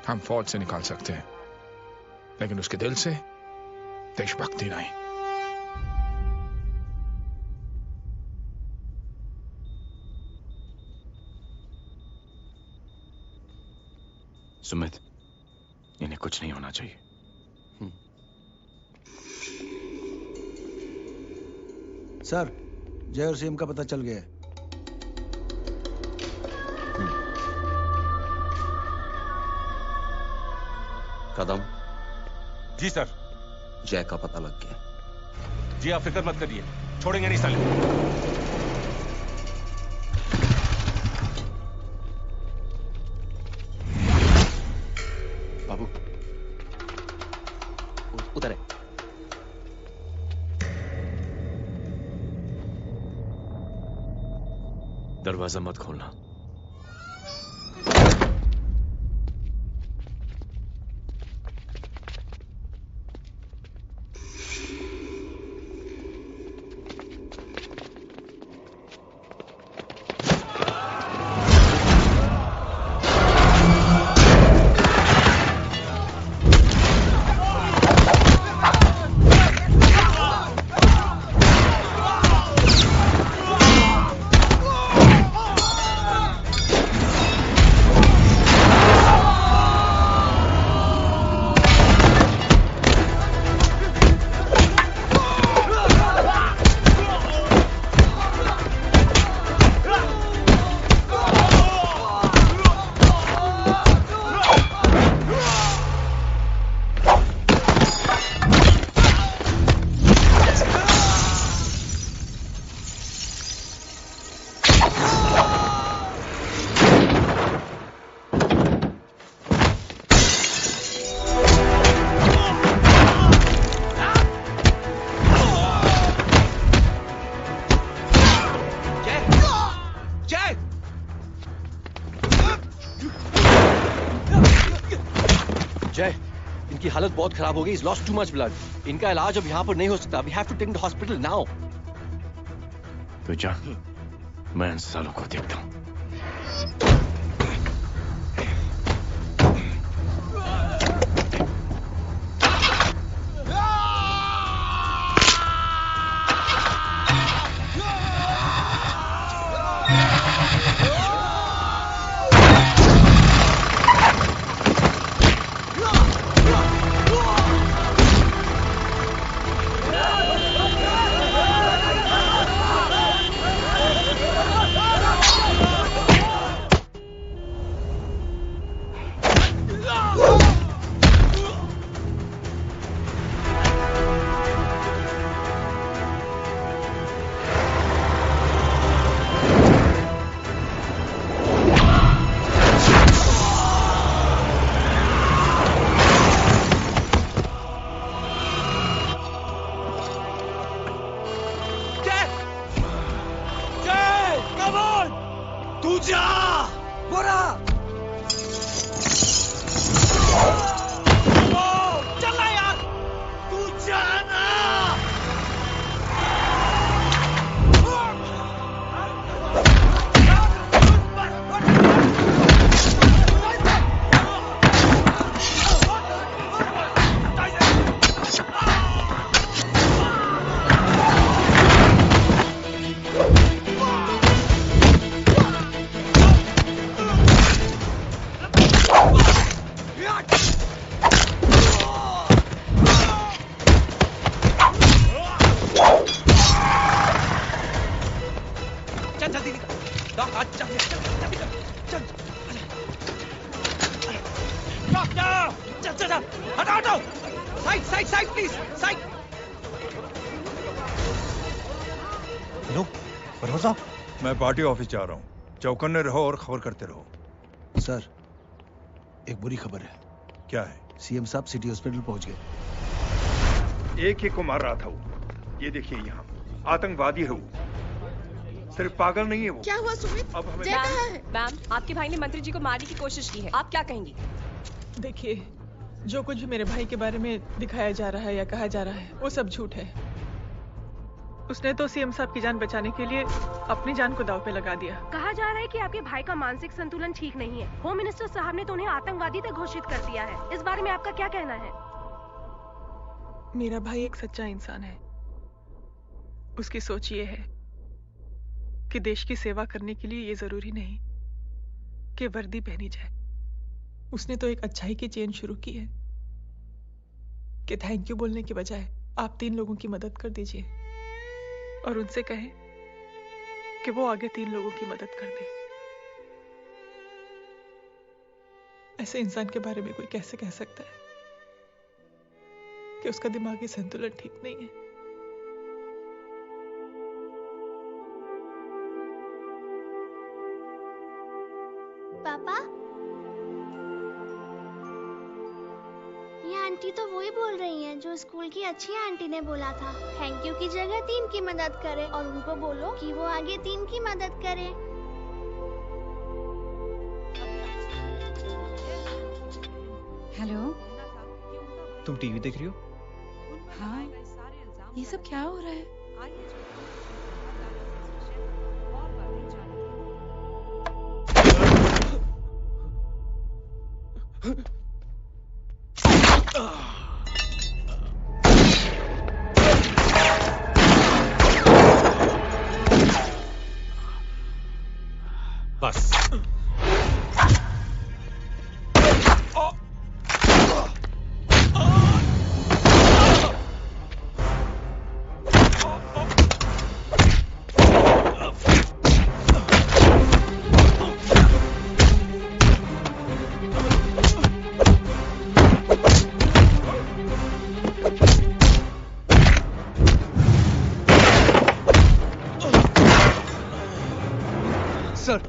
हम फौज से निकाल सकते हैं, लेकिन उसके दिल से देशभक्ति नहीं। सुमित, इन्हें कुछ नहीं होना चाहिए। सर, जय और सीएम का पता चल गया है। कदम। जी सर। जय का पता लग गया। जी आप फिक्र मत करिए, छोड़ेंगे नहीं साले। दरवाजा मत खोलना। जय, इनकी हालत बहुत खराब हो गई। He's lost too much blood. इनका इलाज अब यहाँ पर नहीं हो सकता। We have to take him to hospital now. तो जा, मैं इन सालों को देखता हूँ। मैं पार्टी ऑफिस जा रहा हूँ। चौकन्ने रहो और खबर करते रहो। सर, एक बुरी खबर है। क्या है? सीएम साहब सिटी हॉस्पिटल पहुंच गए। एक ही को मार रहा था वो। ये देखिए यहाँ आतंकवादी है वो। सिर्फ पागल नहीं है वो। क्या हुआ सुमित? अब हमें मैम, आपके भाई ने मंत्री जी को मारने की कोशिश की है। आप क्या कहेंगी? देखिए, जो कुछ भी मेरे भाई के बारे में दिखाया जा रहा है या कहा जा रहा है वो सब झूठ है। उसने तो सीएम साहब की जान बचाने के लिए अपनी जान को दांव पे लगा दिया। कहा जा रहा है कि आपके भाई का मानसिक संतुलन ठीक नहीं है। होम मिनिस्टर साहब ने तो उन्हें आतंकवादी तक घोषित कर दिया है। इस बारे में आपका क्या कहना है? मेरा भाई एक सच्चा इंसान है। उसकी सोच ये है कि देश की सेवा करने के लिए ये जरूरी नहीं कि वर्दी पहनी जाए। उसने तो एक अच्छाई की चेन शुरू की है कि थैंक यू बोलने के बजाय आप 3 लोगों की मदद कर दीजिए और उनसे कहें कि वो आगे 3 लोगों की मदद कर दे। ऐसे इंसान के बारे में कोई कैसे कह सकता है कि उसका दिमागी संतुलन ठीक नहीं है? पापा, ये आंटी तो वही बोल रही हैं जो स्कूल की अच्छी आंटी ने बोला था, थैंक यू की जगह 3 की मदद करे और उनको बोलो कि वो आगे 3 की मदद करे। हेलो। तुम टीवी देख रही हो? हाँ, ये सब क्या हो रहा है? बस। सर,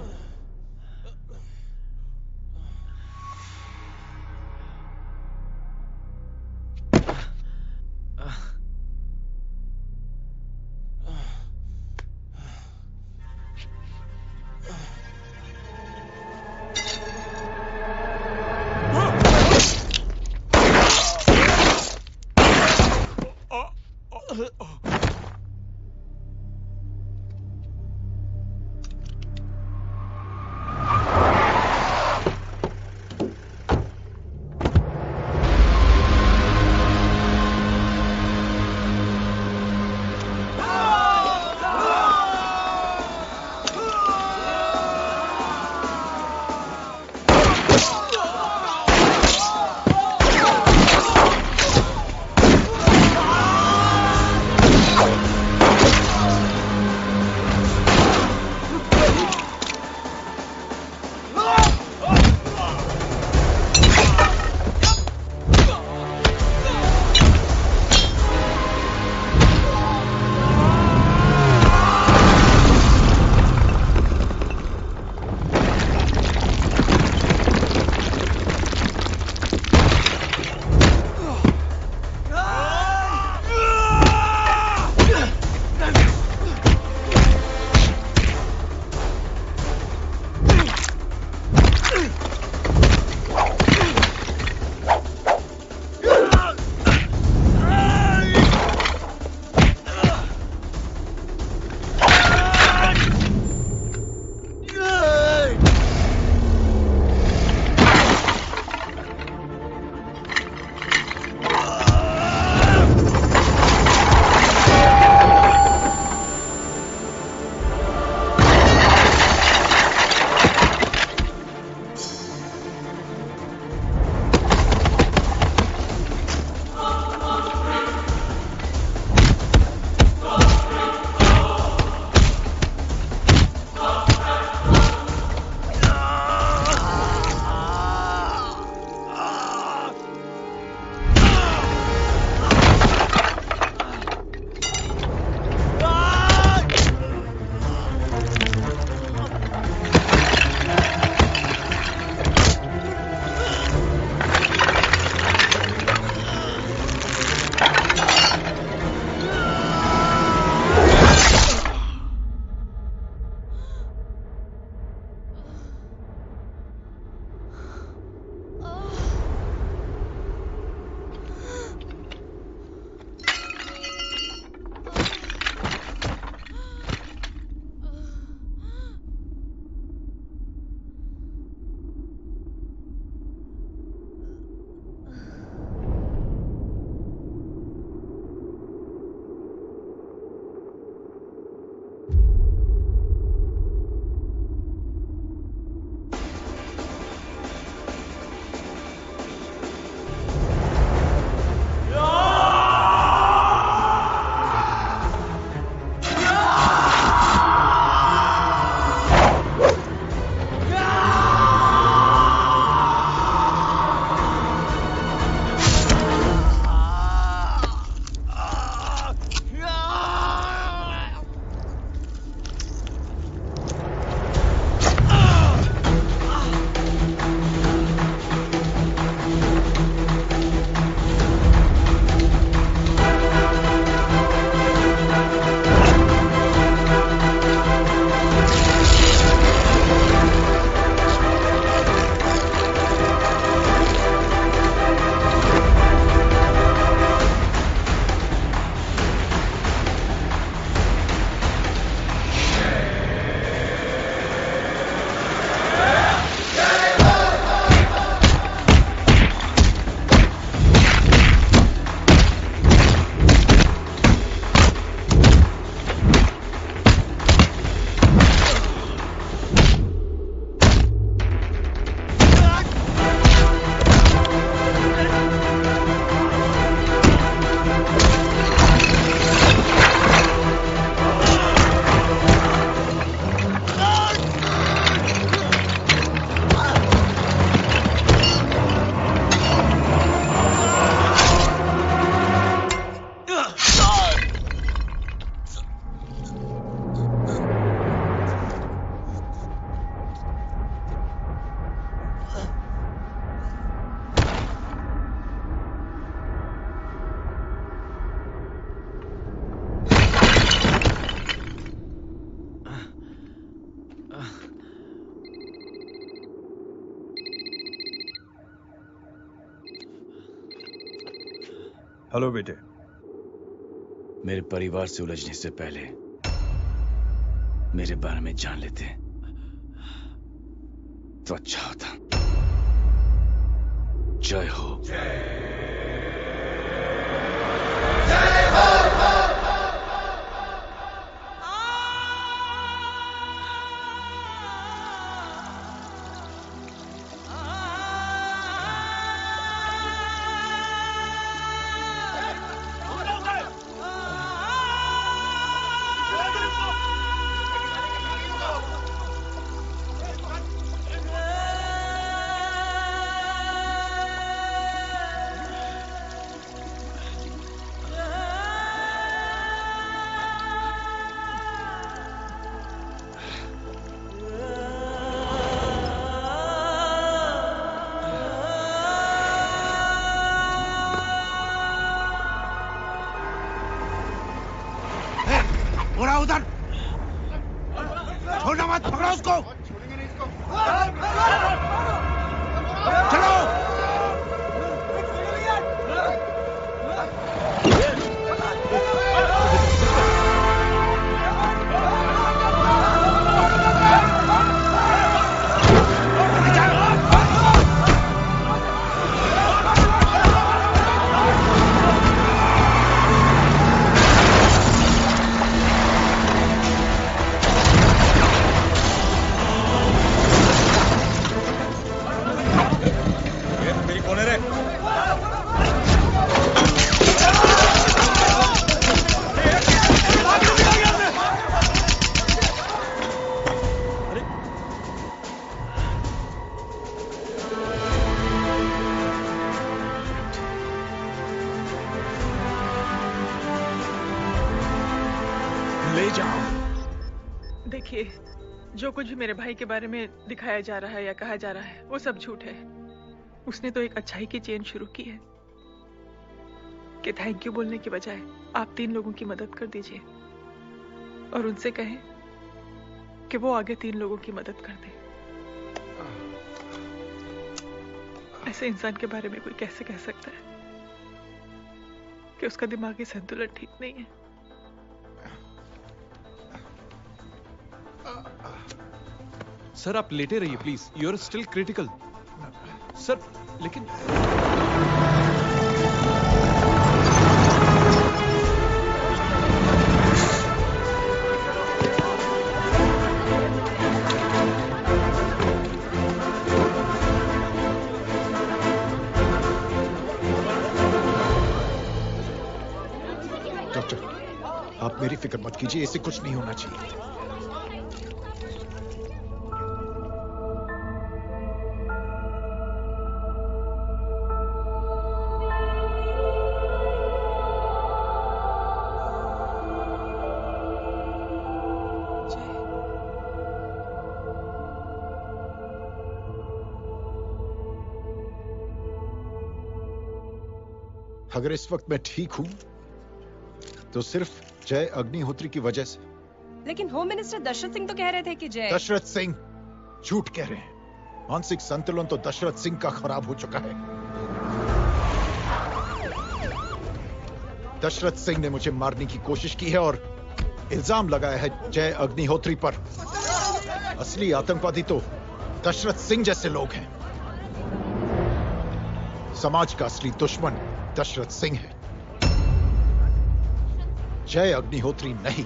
हेलो बेटे। मेरे परिवार से उलझने से पहले मेरे बारे में जान लेते तो अच्छा होता। जय हो। जय हो। बोला उधर, छोड़ना मत, पकड़ो उसको। चलो। देखिए, जो कुछ भी मेरे भाई के बारे में दिखाया जा रहा है या कहा जा रहा है वो सब झूठ है। उसने तो एक अच्छाई की चेन शुरू की है कि थैंक यू बोलने के बजाय आप 3 लोगों की मदद कर दीजिए और उनसे कहें कि वो आगे 3 लोगों की मदद कर दे। ऐसे इंसान के बारे में कोई कैसे कह सकता है कि उसका दिमागी संतुलन ठीक नहीं है? सर आप लेटे रहिए please, you are still critical. Sir लेकिन डॉक्टर, आप मेरी फिक्र मत कीजिए, इससे कुछ नहीं होना चाहिए। अगर इस वक्त मैं ठीक हूं तो सिर्फ जय अग्निहोत्री की वजह से। लेकिन होम मिनिस्टर दशरथ सिंह तो कह रहे थे कि जय। दशरथ सिंह झूठ कह रहे हैं। मानसिक संतुलन तो दशरथ सिंह का खराब हो चुका है। दशरथ सिंह ने मुझे मारने की कोशिश की है और इल्जाम लगाया है जय अग्निहोत्री पर। असली आतंकवादी तो दशरथ सिंह जैसे लोग हैं। समाज का असली दुश्मन दशरथ सिंह है, जय अग्निहोत्री नहीं।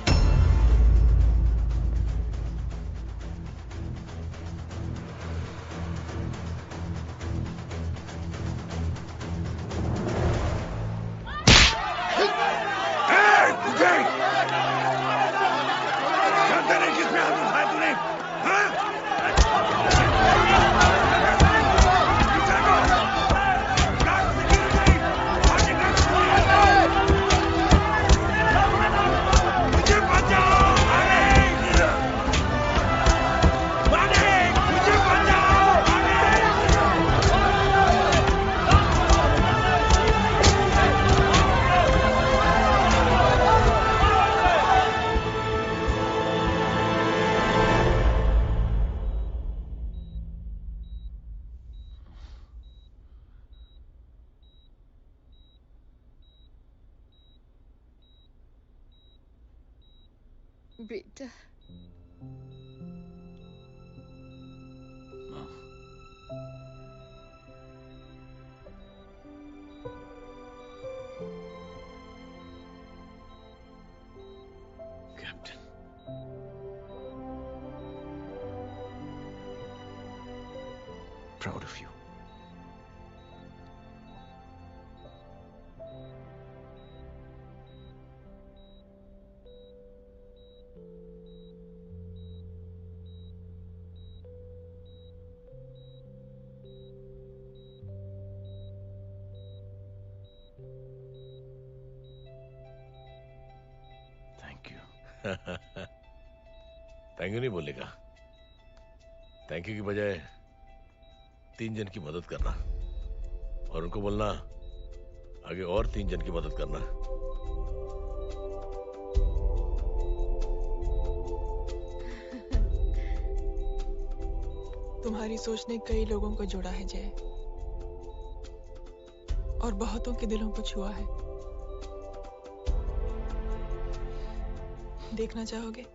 बचाओ। बेटा Proud of you. Thank you. Thank you नहीं बोलेगा, थैंक यू की बजाय 3 जन की मदद करना और उनको बोलना आगे और 3 जन की मदद करना। तुम्हारी सोच ने कई लोगों को जोड़ा है जय, और बहुतों के दिलों को छुआ है। देखना चाहोगे?